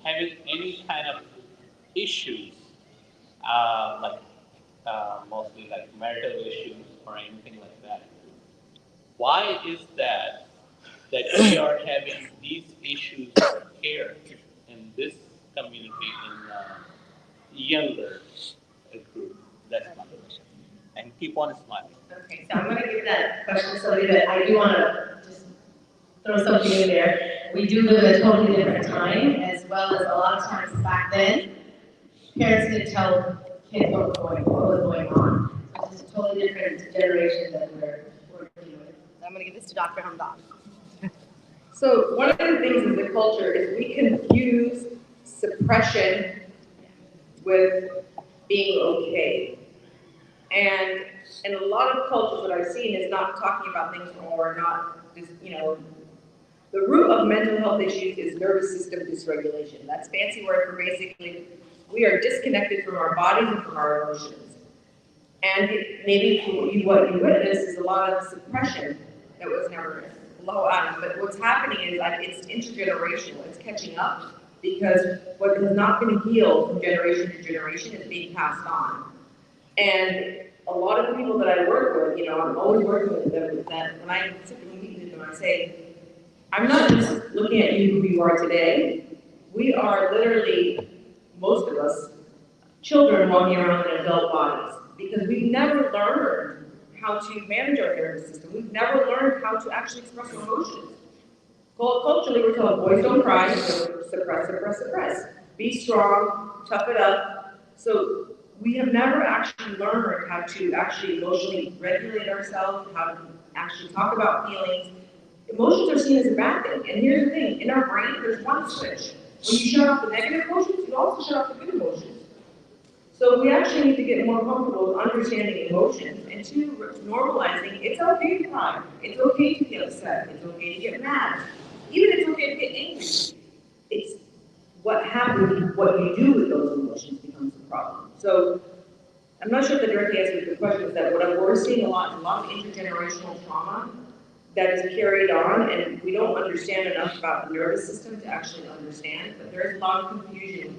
having any kind of issues, mostly like marital issues or anything like that. Why is that we are having these issues here in this community in younger group? That's my question. And keep on smiling. Okay, so I'm going to give that question to Sylvia, but I do want to just throw something in there. We do live in a totally different time, as well as a lot of times back then, parents didn't tell kids what was going on. So it's a totally different generation that we're dealing with. I'm gonna give this to Dr. Hamdan. So one of the things in the culture is we confuse suppression with being okay. And in a lot of cultures that I've seen is not talking about things or not just, the root of mental health issues is nervous system dysregulation. That's fancy word for basically we are disconnected from our bodies and from our emotions. And maybe what you witness is a lot of suppression that was never low on. But what's happening is it's intergenerational. It's catching up because what has not been healed from generation to generation is being passed on. And a lot of the people that I work with, I'm always working with them with that. When I typically meet with them, I say, I'm not just looking at you who you are today. We are literally, most of us, children walking around in adult bodies because we've never learned how to manage our nervous system. We've never learned how to actually express emotions. Culturally, we're told boys don't cry, so suppress. Be strong, tough it up. So we have never actually learned how to actually emotionally regulate ourselves, how to actually talk about feelings. Emotions are seen as a bad thing, and here's the thing, in our brain, there's one switch. When you shut off the negative emotions, you also shut off the good emotions. So we actually need to get more comfortable with understanding emotions, and two, normalizing, it's okay to cry, it's okay to get upset, it's okay to get mad, even it's okay to get angry. It's what happens, what you do with those emotions becomes the problem. So I'm not sure if the direct answer to the question is that what we're seeing a lot of intergenerational trauma that is carried on, and we don't understand enough about the nervous system to actually understand, but there is a lot of confusion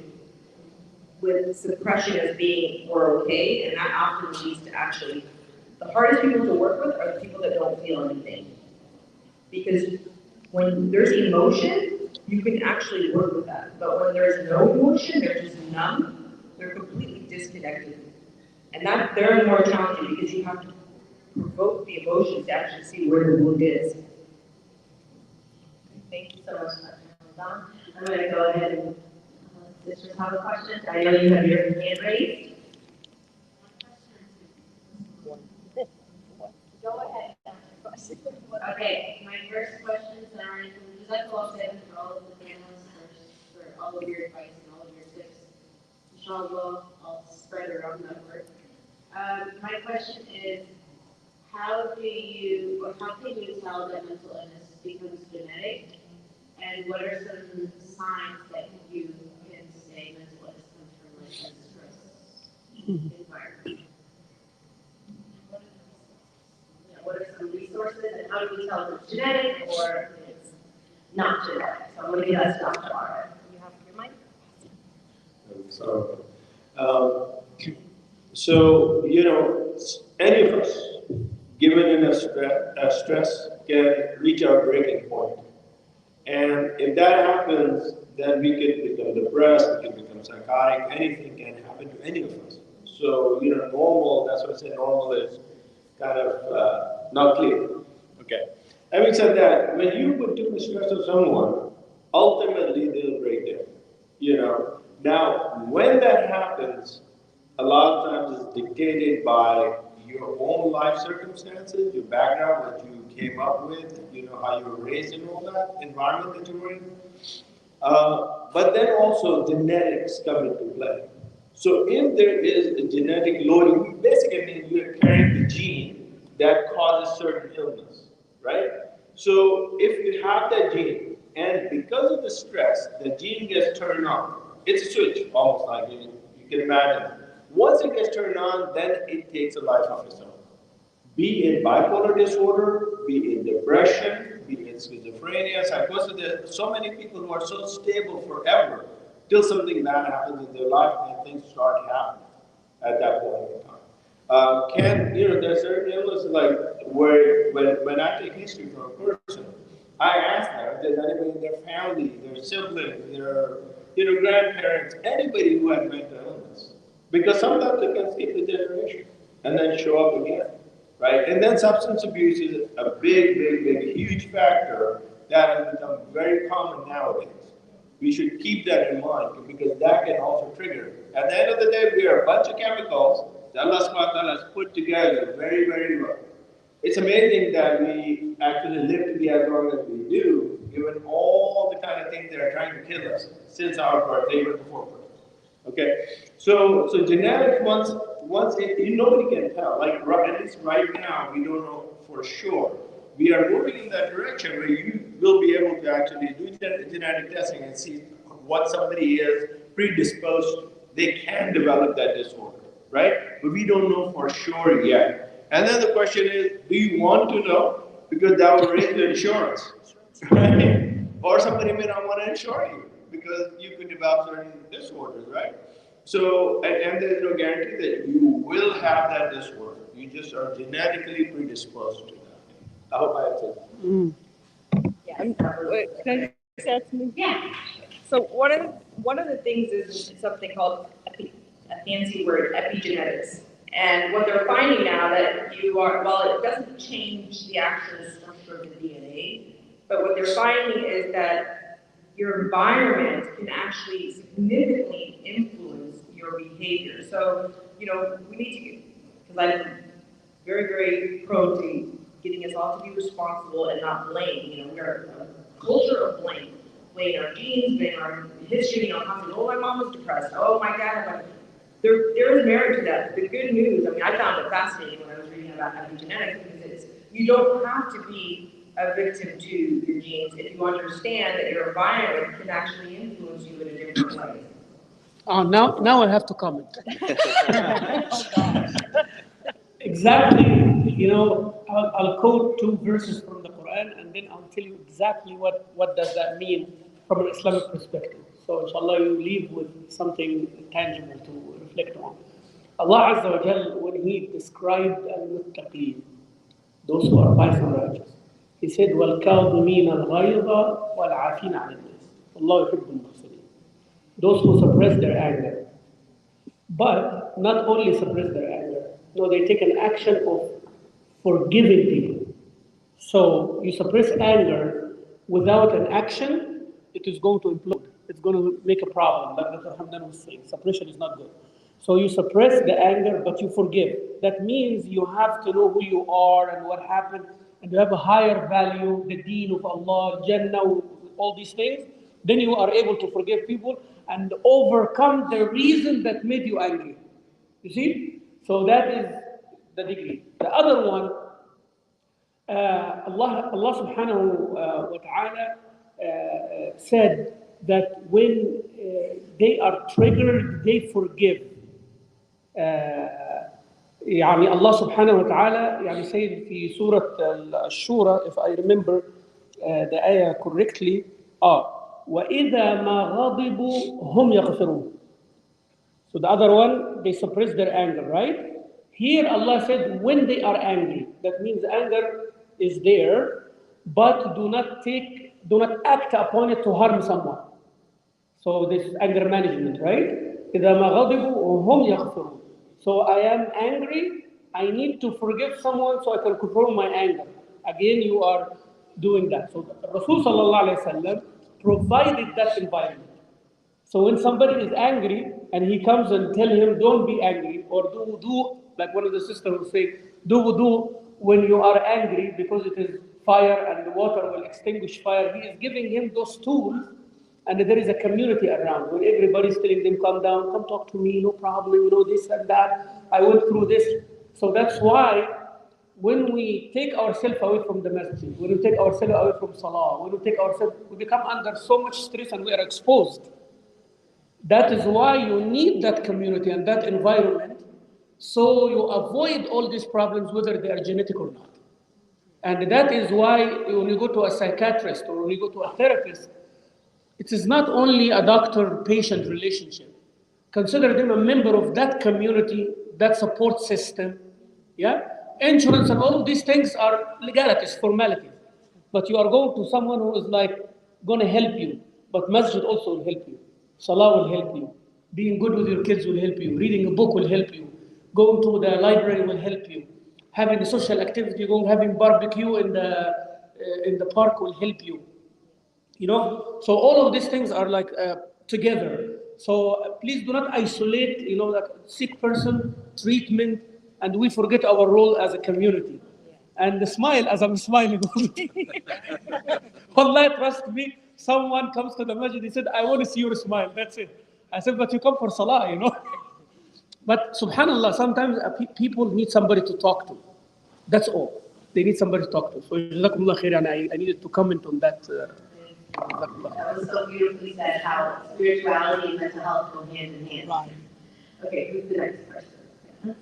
with suppression as being or okay, and that often leads to actually, the hardest people to work with are the people that don't feel anything. Because when there's emotion, you can actually work with that. But when there's no emotion, they're just numb, they're completely disconnected. And that, they're more challenging because you have to provoke the emotions to actually see where the wound is. Thank you so much, Dr. Hamza. I'm going to go ahead and sisters have a question. I know you have your hand raised. Go ahead. Okay, my first question is Jazakallah khairan for all of the panelists, for all of your advice and all of your tips. Inshallah, I'll spread around that word. My question is, how can you tell that mental illness becomes genetic? And what are some signs that you can say mental illness comes from like a stress environment? What are some resources, and how do we tell if it's genetic or if it's not genetic? So I'm going to give that to Dr. Lara. You have your mic? So, any of us, given in a stress, can reach our breaking point. And if that happens, then we can become depressed, we can become psychotic, anything can happen to any of us. So, normal, that's what I say, normal is kind of not clear. Okay. Having said that, when you put too much stress on someone, ultimately they'll break down. Now, when that happens, a lot of times it's dictated by your own life circumstances, your background, what you came up with, how you were raised and all that environment that you were in. But then also genetics come into play. So if there is a genetic loading, basically means you're carrying the gene that causes certain illness, right? So if you have that gene, and because of the stress, the gene gets turned on. It's a switch, almost like you can imagine. Once it gets turned on, then it takes a life of its own. Be it bipolar disorder, be it depression, be it schizophrenia, psychosis. There are so many people who are so stable forever till something bad happens in their life and things start happening at that point in time. There's certain illnesses like where when I take history from a person, I ask them if there's anybody in their family, their siblings, their grandparents, anybody who had mental illness. Because sometimes it can skip the generation and then show up again, right? And then substance abuse is a big, huge factor that has become very common nowadays. We should keep that in mind because that can also trigger. At the end of the day, we are a bunch of chemicals that Allah subhanahu wa ta'ala has put together very, very well. It's amazing that we actually live to be as long as we do, given all the kind of things that are trying to kill us since our birth, even before birth. Okay, so genetics once nobody can tell. Like at least right now, we don't know for sure. We are moving in that direction where you will be able to actually do genetic testing and see what somebody is predisposed to. They can develop that disorder, right? But we don't know for sure yet. And then the question is, do you want to know? Because that will raise the insurance, right? Or somebody may not want to insure you because you could develop certain disorders, right? So, and there's no guarantee that you will have that disorder. You just are genetically predisposed to that. I hope I answered that. Wait, can I just add something? Yeah. So one of the things is something called a fancy word, epigenetics. And what they're finding now that while it doesn't change the actual structure of the DNA, but what they're finding is that your environment can actually significantly influence your behavior. So, we need to, because I'm very, very prone to getting us all to be responsible and not blame. You know, we are a culture of blame. Blame our genes, blame our history, you know, constantly, oh, my mom was depressed, oh, my dad, there is merit to that. The good news, I mean, I found it fascinating when I was reading about epigenetics, because you don't have to be a victim to your genes if you understand that your environment can actually influence you in a different way. Now I have to comment. Exactly, you know, I'll quote 2 verses from the Quran, and then I'll tell you exactly what does that mean from an Islamic perspective. So inshallah you leave with something tangible to reflect on. Allah Azza wa Jal, when He described al-muttaqeen, those who are pious and righteous, He said, وَالْكَاظِمِينَ الْغَيْظَ وَالْعَافِينَ عَنِ النَّاسِ وَاللَّهُ يُحِبُّ الْمُحْسِنِينَ. Those who suppress their anger, but not only suppress their anger, no, they take an action of forgiving people. So you suppress anger without an action, it is going to implode. It's going to make a problem. Like Dr. Hamdan was saying, suppression is not good. So you suppress the anger, but you forgive. That means you have to know who you are and what happened, and you have a higher value, the deen of Allah, Jannah, all these things. Then you are able to forgive people and overcome the reason that made you angry. You see? So that is the degree. The other one, Allah subhanahu wa ta'ala said that when they are triggered, they forgive. يعني Allah subhanahu wa ta'ala يعني said في سورة الشورى, if I remember the ayah correctly, وَإِذَا مَا غَضِبُوا هُمْ يَغْفِرُونَ. So the other one, they suppress their anger, right? Here Allah said, when they are angry, that means anger is there, but do not act upon it to harm someone. So this is anger management, right? إِذَا مَا غَضِبُوا هُمْ يَغْفِرُونَ. So I am angry, I need to forgive someone so I can control my anger. Again, you are doing that. So Rasul sallallahu alayhi wa sallam provided that environment. So when somebody is angry and he comes and tell him, don't be angry, or do wudu, like one of the sisters will say, do wudu when you are angry because it is fire and the water will extinguish fire. He is giving him those tools, and there is a community around. When everybody is telling them, come down, come talk to me, no problem, you know, this and that, I went through this. So that's why when we take ourselves away from the masjid, when we take ourselves away from salah, when we take ourselves, we become under so much stress and we are exposed. That is why you need that community and that environment, so you avoid all these problems, whether they are genetic or not. And that is why when you go to a psychiatrist or when you go to a therapist, it is not only a doctor-patient relationship. Consider them a member of that community, that support system. Yeah? Insurance and all of these things are legalities, formalities. But you are going to someone who is like going to help you. But masjid also will help you. Salah will help you. Being good with your kids will help you. Reading a book will help you. Going to the library will help you. Having a social activity, having barbecue in the park will help you. You know, so all of these things are like together. So please do not isolate, you know, that sick person, treatment, and we forget our role as a community. And the smile, as I'm smiling. Wallahi, trust me, someone comes to the masjid, he said, I want to see your smile, that's it. I said, but you come for salah, you know. But subhanallah, sometimes people need somebody to talk to. That's all. They need somebody to talk to. So jazakumullah khair, and I needed to comment on that. That was so beautifully said, how spirituality and mental health go hand in hand. Right. Okay, who's the next person?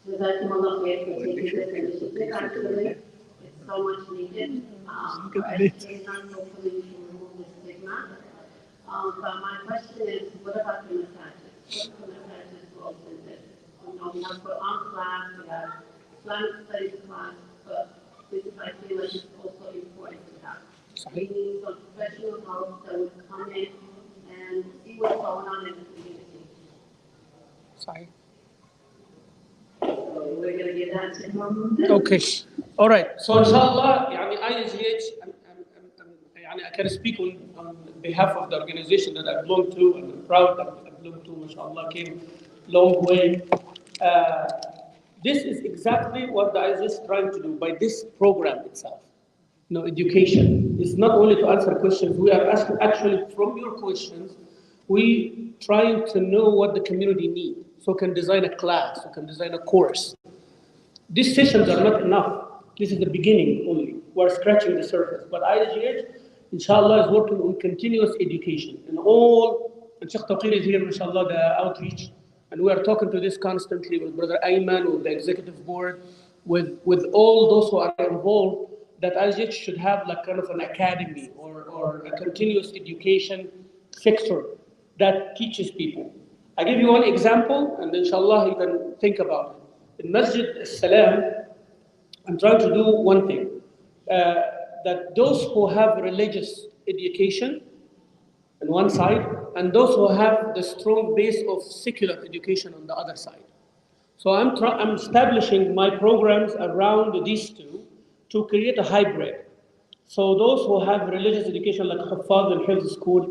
Jazakumullah khair for taking this initiative. Actually, it's so much needed. For education, hopefully we can remove the stigma. But my question is, what about the massages? What are the massages role in this? You know, we have Quran class, we have Islamic studies class, but I feel like it's also important to have. We need some professional help that would come in and see what's going on in the community. Sorry. So we're going to give that to Mahmoud. Okay. All right. So inshallah, ISGH, I can speak on behalf of the organization that I belong to, and I'm proud that I belong to, mashallah, came a long way. This is exactly what the ISGH is trying to do by this program itself. Education is not only to answer questions. We are asking, actually, from your questions, we trying to know what the community needs, so can design a class, so can design a course. These sessions are not enough. This is the beginning only. We're scratching the surface. But ISGH, inshallah, is working on continuous education. And Sheikh Taqir is here, inshallah, the outreach. And we are talking to this constantly with Brother Ayman, with the executive board, with all those who are involved, that ISGH should have like kind of an academy or a continuous education sector that teaches people. I give you one example, and inshallah you can think about it. In Masjid Salam, I'm trying to do one thing, that those who have religious education on one side, and those who have the strong base of secular education on the other side. So I'm establishing my programs around these two to create a hybrid. So those who have religious education like Huffaz and Hifz school,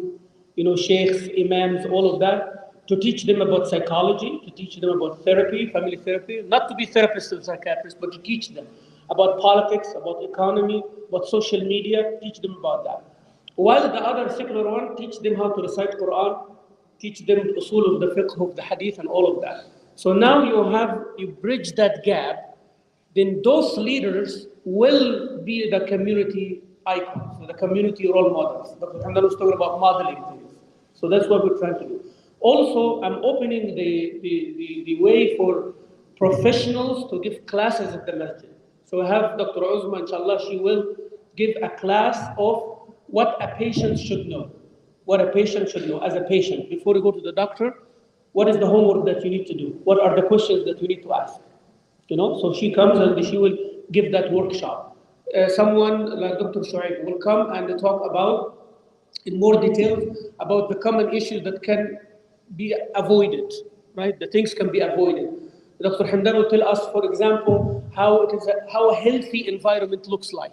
sheikhs, imams, all of that, to teach them about psychology, to teach them about therapy, family therapy, not to be therapists and psychiatrists, but to teach them about politics, about economy, about social media, teach them about that. While the other secular one, teach them how to recite Quran, teach them the usul of the fiqh, of the hadith, and all of that. So now you bridge that gap, then those leaders will be the community icons, so the community role models. Dr. Hamdan was talking about modeling things. So that's what we're trying to do. Also, I'm opening the way for professionals to give classes at the masjid. So I have Dr. Uzma, inshallah, she will give a class of what a patient should know. What a patient should know as a patient. Before you go to the doctor, what is the homework that you need to do? What are the questions that you need to ask? So she comes and she will give that workshop. Someone like Dr. Shuaib will come and talk about, in more detail, about the common issues that can be avoided, right? The things can be avoided. Dr. Hamdan will tell us, for example, how a healthy environment looks like.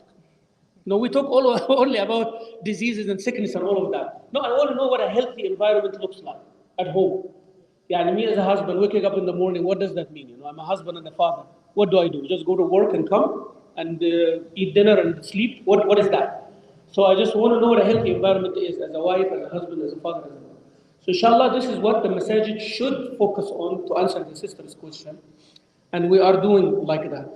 We talk only about diseases and sickness and all of that. No, I want to know what a healthy environment looks like at home. Yeah, me as a husband, waking up in the morning, what does that mean? I'm a husband and a father. What do I do? Just go to work and come and eat dinner and sleep? What is that? So I just want to know what a healthy environment is as a wife, as a husband, as a father, as a mother. So inshallah, this is what the masajid should focus on to answer the sister's question. And we are doing like that.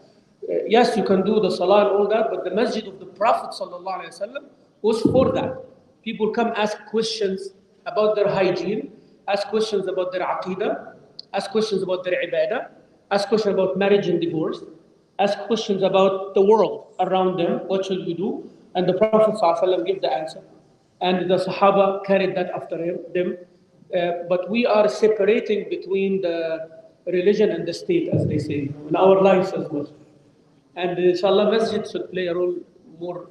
Yes, you can do the salah and all that, but the masjid of the Prophet ﷺ was for that. People come ask questions about their hygiene, ask questions about their aqidah, ask questions about their ibadah, ask questions about marriage and divorce, ask questions about the world around them, what should we do? And the Prophet ﷺ gave the answer. And the Sahaba carried that after them. But we are separating between the religion and the state, as they say, in our lives as well. And inshallah, masjid should play a role more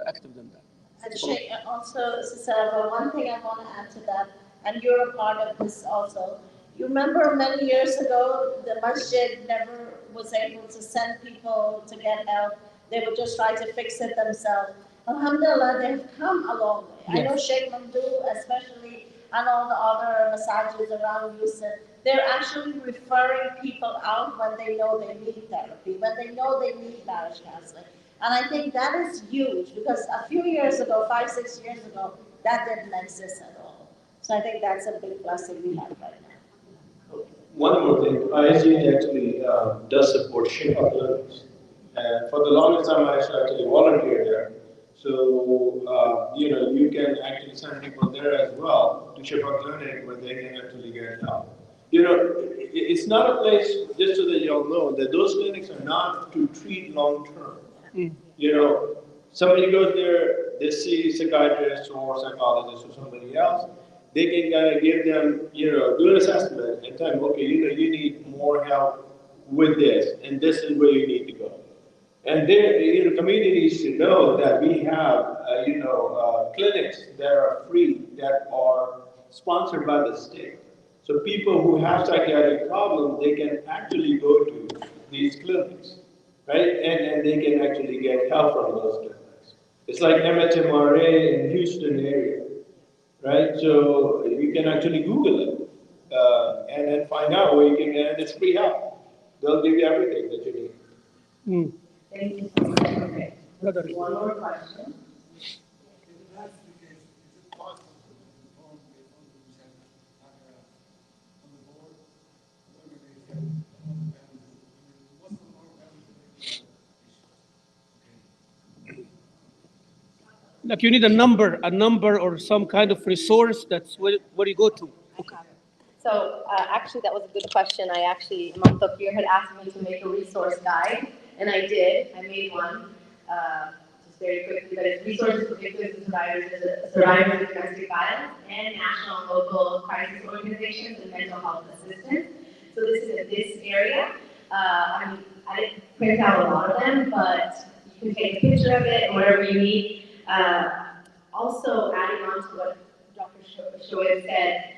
active than that. And Sheikh, also, Sister, one thing I want to add to that, and you're a part of this also. You remember many years ago, the masjid never was able to send people to get help. They would just try to fix it themselves. Alhamdulillah, they've come a long way. Yes. I know Sheikh Mamdou, especially, and all the other masajids around Yusuf, they're actually referring people out when they know they need therapy, when they know they need marriage counseling. And I think that is huge, because a few years ago, 5-6 years ago, that didn't exist at all. So I think that's a big blessing we have right now. One more thing, ISGH actually does support Shifa clinics. And for the longest time, I actually volunteered there. So, you can actually send people there as well to Shifa clinic where they can actually get help. It's not a place, just so that you all know, that those clinics are not to treat long term. Somebody goes there, they see psychiatrists or psychologists or somebody else, they can kind of give them, do an assessment and tell them, okay, you need more help with this, and this is where you need to go. And then, communities should know that we have, clinics that are free, that are sponsored by the state. So people who have psychiatric problems, they can actually go to these clinics, right? And they can actually get help from those clinics. It's like MHMRA in Houston area, right? So you can actually Google it and then find out where you can get it. It's free help. They'll give you everything that you need. Thank you so much. Okay. Brother. One more question. Like you need a number or some kind of resource. That's where you go to. Okay. So actually, that was a good question. Imam Tokir had asked me to make a resource guide, and I did. I made one, just very quickly, but it's resources for victims and survivors of domestic violence and national and local crisis organizations and mental health assistance. So this is in this area. I didn't print out a lot of them, but you can take a picture of it and whatever you need. Also, adding on to what Dr. Shoaib said,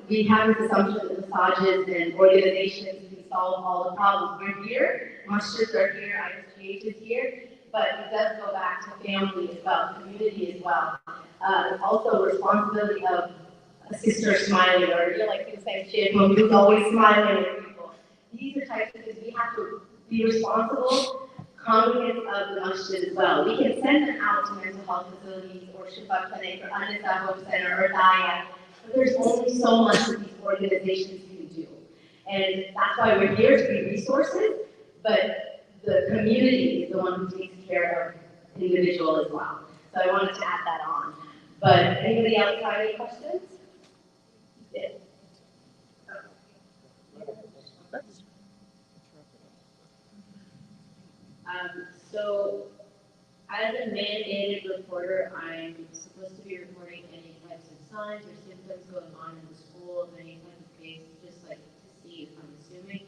we have this assumption that massages and organizations can solve all the problems. We're here, masjids are here, ISGH is here, but it does go back to family as well, community as well. It's also responsibility of a sister smiling, or you're like the same shit, who's always smiling at people. These are types of things we have to be responsible congregants of the masjid as well. We can send them out to mental health facilities or Shifa Clinic or Anisa Hope Center or Daya. But there's only so much that these organizations can do. And that's why we're here to be resources, but the community is the one who takes care of the individual as well. So I wanted to add that on. But anybody else have any questions? Yeah. So, as a mandated reporter, I'm supposed to be reporting any types of signs or symptoms going on in the school, any type of case, just like to see if I'm assuming,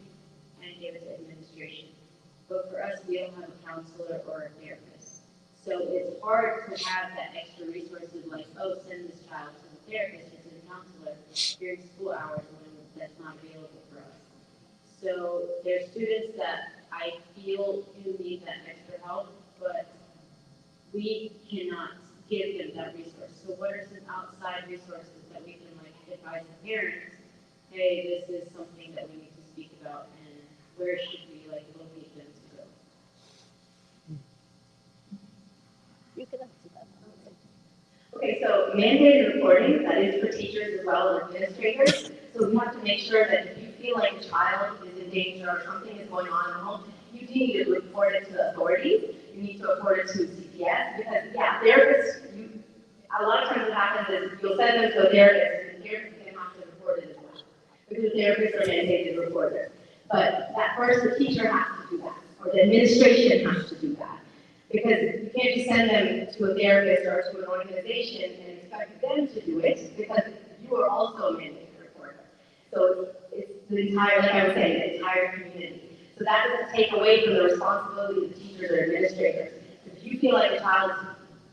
and give it to administration. But for us, we don't have a counselor or a therapist. So it's hard to have that extra resources like, oh, send this child to the therapist or to the counselor during school hours when that's not available for us. So there's students that I feel do need that extra help, but we cannot give them that resource. So what are some outside resources that we can like advise the parents, hey, this is something that we need to speak about, and where should we like locate them to go? You can answer that. Okay, so mandated reporting, that is for teachers as well as administrators. So we have to make sure that if you feel like a child is in danger or something is going on in the home, you do need to report it to the authorities. You need to report it to CPS because, yeah, therapists, a lot of times what happens is you'll send them to a therapist and the therapist is going to have to report it as well because therapists are mandated reporters. But that first, the teacher has to do that or the administration has to do that. Because you can't just send them to a therapist or to an organization and expect them to do it because you are also a mandated reporter. So it's the entire, like I was saying, the entire community. So that doesn't take away from the responsibility of the teachers or administrators. If you feel like a child is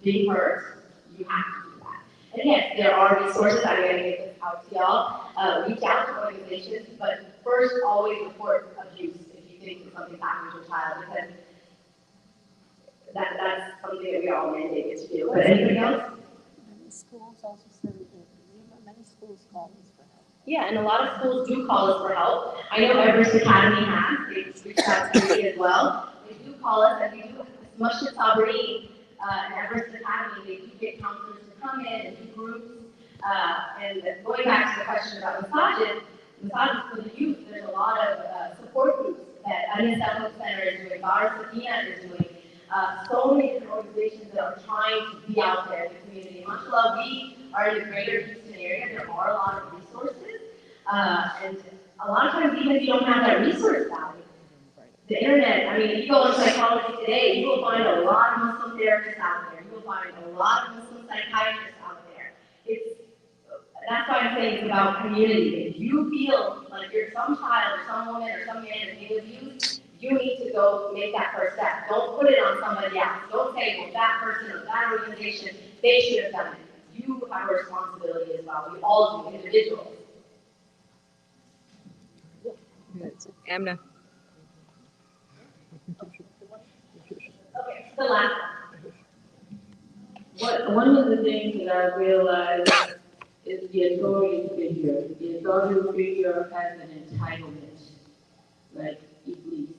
being hurt, you have to do that. And yes, there are resources, I'm going to get this out to y'all. Reach out to organizations, but first always report abuse if you think that something's happening to your child because that's something that we all mandated to do. But anybody else? Many schools also send, many schools call us for help. Yeah, and a lot of schools do call us for help. I know Everest Academy has. They've reached out to me as well. They do call us, and we do, Masjid Sabri and Everest Academy, they do get counselors to come in and do groups. And going back to the question about massages for the youth, there's a lot of support groups that Anisa Hope Center is doing, Bar Sakina is doing. So many different organizations that are trying to be out there in the community. Mashallah, we are in the greater Houston area. There are a lot of resources. And a lot of times, even if you don't have that resource value, the internet, I mean, if you go on psychology today, you will find a lot of Muslim therapists out there. You will find a lot of Muslim psychiatrists out there. That's why I'm saying it's about community. If you feel like you're some child or some woman or some man is being abused, you need to go make that first step. Don't put it on somebody else. Don't say, well, that person or that organization, they should have done it. You have a responsibility as well. We all do, individuals. Amna. Okay, the last one. One of the things that I realized is the authority figure. The authority figure has an entitlement. like Iblis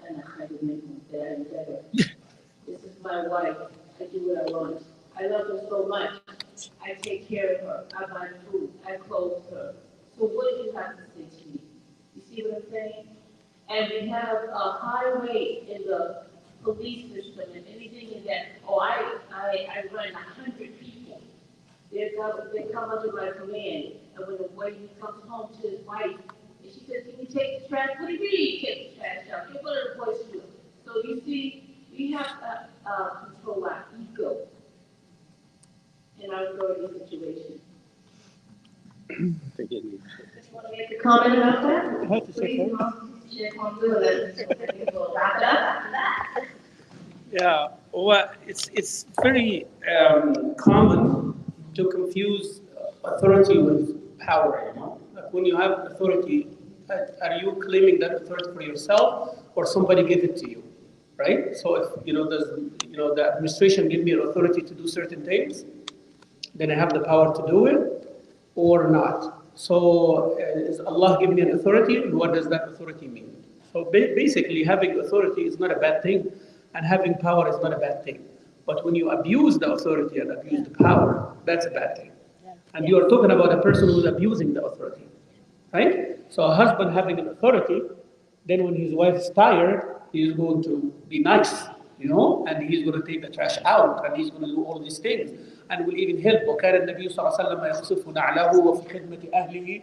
and I had to make there and better. This is my wife. I do what I want. I love her so much. I take care of her. I buy food. I clothe her. So what do you have to say to me? You see what I'm saying? And we have a high rate in the police system and anything in that. Oh, I run 100 people. They come under my command. And when the boy comes home to his wife, and she says, "Can you take the trash?" What do you mean you take the trash out? Get one of the boys to do it. So you see, we have to control our ego in our authority situation. Just want to make a comment about that? Please, Sheikh Hamza, we'll wrap it up after that. Yeah, well, it's very common to confuse authority with power. You know, like when you have authority, are you claiming that authority for yourself, or somebody gave it to you, right? So if the administration give me an authority to do certain things, then I have the power to do it, or not. So is Allah giving me an authority, and what does that authority mean? So basically, having authority is not a bad thing, and having power is not a bad thing. But when you abuse the authority and abuse the power, that's a bad thing. And you are talking about a person who's abusing the authority, right? So a husband having an authority, then when his wife is tired, he is going to be nice, and he's going to take the trash out, and he's going to do all these things, and will even help. وكان النبي صلى الله عليه وسلم يخصف نعله وفي خدمة أهله.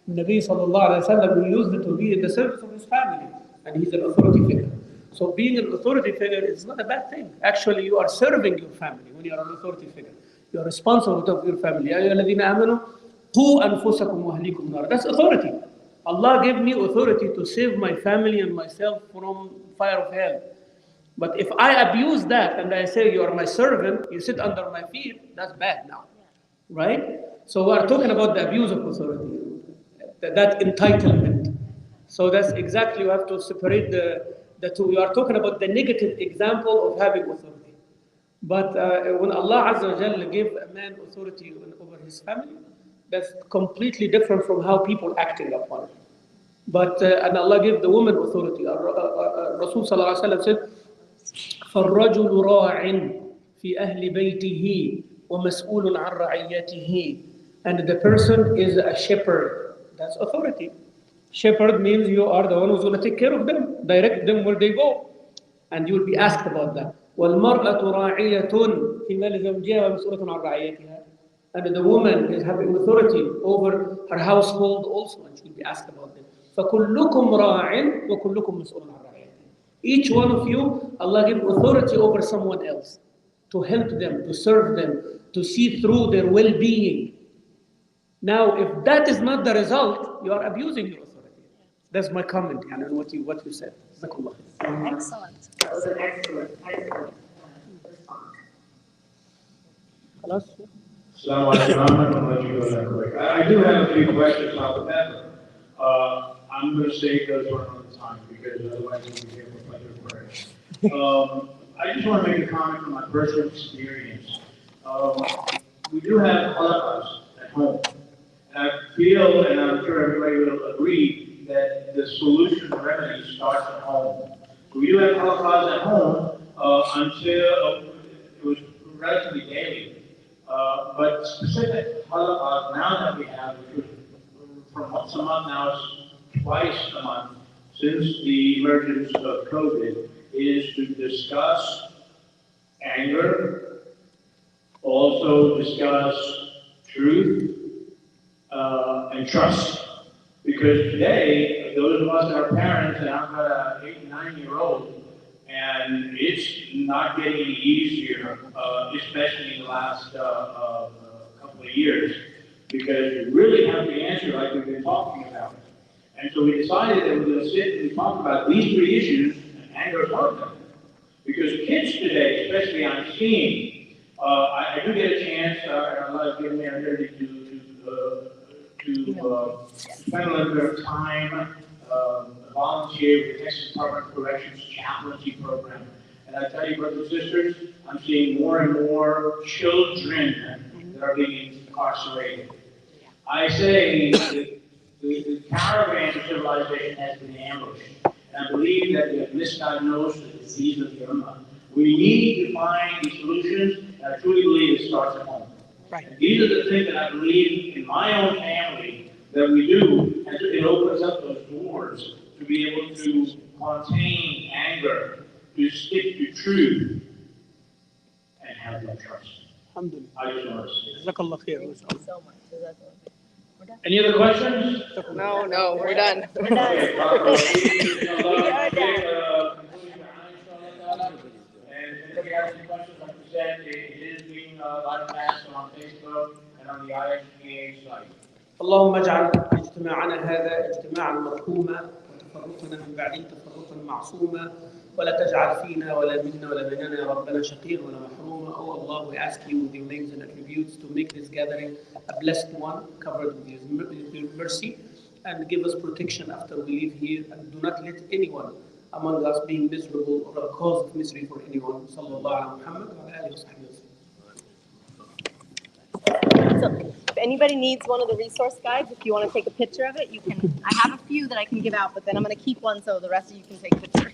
النبي صلى الله عليه وسلم used it to be in the service of his family, and he's an authority figure. So being an authority figure is not a bad thing. Actually, you are serving your family when you are an authority figure. You are responsible for your family. يا أيها الذين آمنوا قوا أنفسكم وأهليكم نارا. That's authority. Allah gave me authority to save my family and myself from fire of hell. But if I abuse that and I say you are my servant, you sit under my feet, that's bad now, right? So we are talking about the abuse of authority, that entitlement. So that's exactly, you have to separate the two. We are talking about the negative example of having authority. But when Allah Azza wa Jalla gave a man authority over his family, that's completely different from how people acting upon it. But and Allah gave the woman authority. Rasul Sallallahu Alaihi Wasallam said, فالرجل راع في أهل بيته ومسؤول عن رعيته. And the person is a shepherd. That's authority. Shepherd means you are the one who's going to take care of them, direct them where they go, and you will be asked about that. والمرأة راعية في مال زوجها ومسؤولة عن رعيتها. And the woman is having authority over her household also, and she will be asked about them. فكلكم راع وكلكم مسؤول عن رعيته. Each one of you, Allah gives authority over someone else to help them, to serve them, to see through their well-being. Now, if that is not the result, you are abusing your authority. That's my comment on what you said. Excellent. That was an excellent response. Assalamu alaikum. I'm going to let you go that quick. I do have a few questions off the bat. I'm going to save those for another time because otherwise we'll be here for quite a break. I just want to make a comment from my personal experience. We do have halaqas at home. And I feel, and I'm sure everybody will agree, that the solution, the remedy starts at home. So we do have halaqas at home until it was relatively daily. But specific halaqas now that we have, which was from once a month now it's twice a month since the emergence of COVID, is to discuss anger, also discuss truth, and trust. Because today, those of us that are parents, and I've got an 8 and 9-year-old, and it's not getting any easier, especially in the last couple of years, because you really have to answer like we've been talking about. And so we decided that we're going to sit and talk about these 3 issues, and anger is one of them. Because kids today, especially I'm seeing, I do get a chance, and Allah has given me an ability to spend a little bit of time, volunteer with the Texas Department of Corrections chaplaincy program. And I tell you, brothers and sisters, I'm seeing more and more children that are being incarcerated. I say the caravan of civilization has been ambushed. And I believe that we have misdiagnosed the disease of the Ummah. We need to find these solutions, and I truly believe it starts at home. Right. And these are the things that I believe in my own family that we do, and it opens up those doors to be able to contain anger, to stick to truth, and have no trust. Alhamdulillah. I just want to say. Jazakallah khair. Thank you so much. Any other questions? No, we're done. We're done. Okay, and if you have any questions, like we said, it is being live cast on Facebook and on the ISGH site. اللهم اجعل اجتماعنا هذا اجتماعا مرحوما وتفرقنا من بعده تفرقا معصوما ولا تجعل فينا ولا منا ولا بيننا يا ربنا شقيا ولا محروما. Oh Allah, we ask you with your names and attributes to make this gathering a blessed one, covered with your mercy, and give us protection after we leave here, and do not let anyone among us being miserable or a cause of misery for anyone. Sallallahu ala Muhammad wa ala alihi wa sahbihi wa sallam. So if anybody needs one of the resource guides, if you want to take a picture of it, you can. I have a few that I can give out, but then I'm going to keep one so the rest of you can take pictures.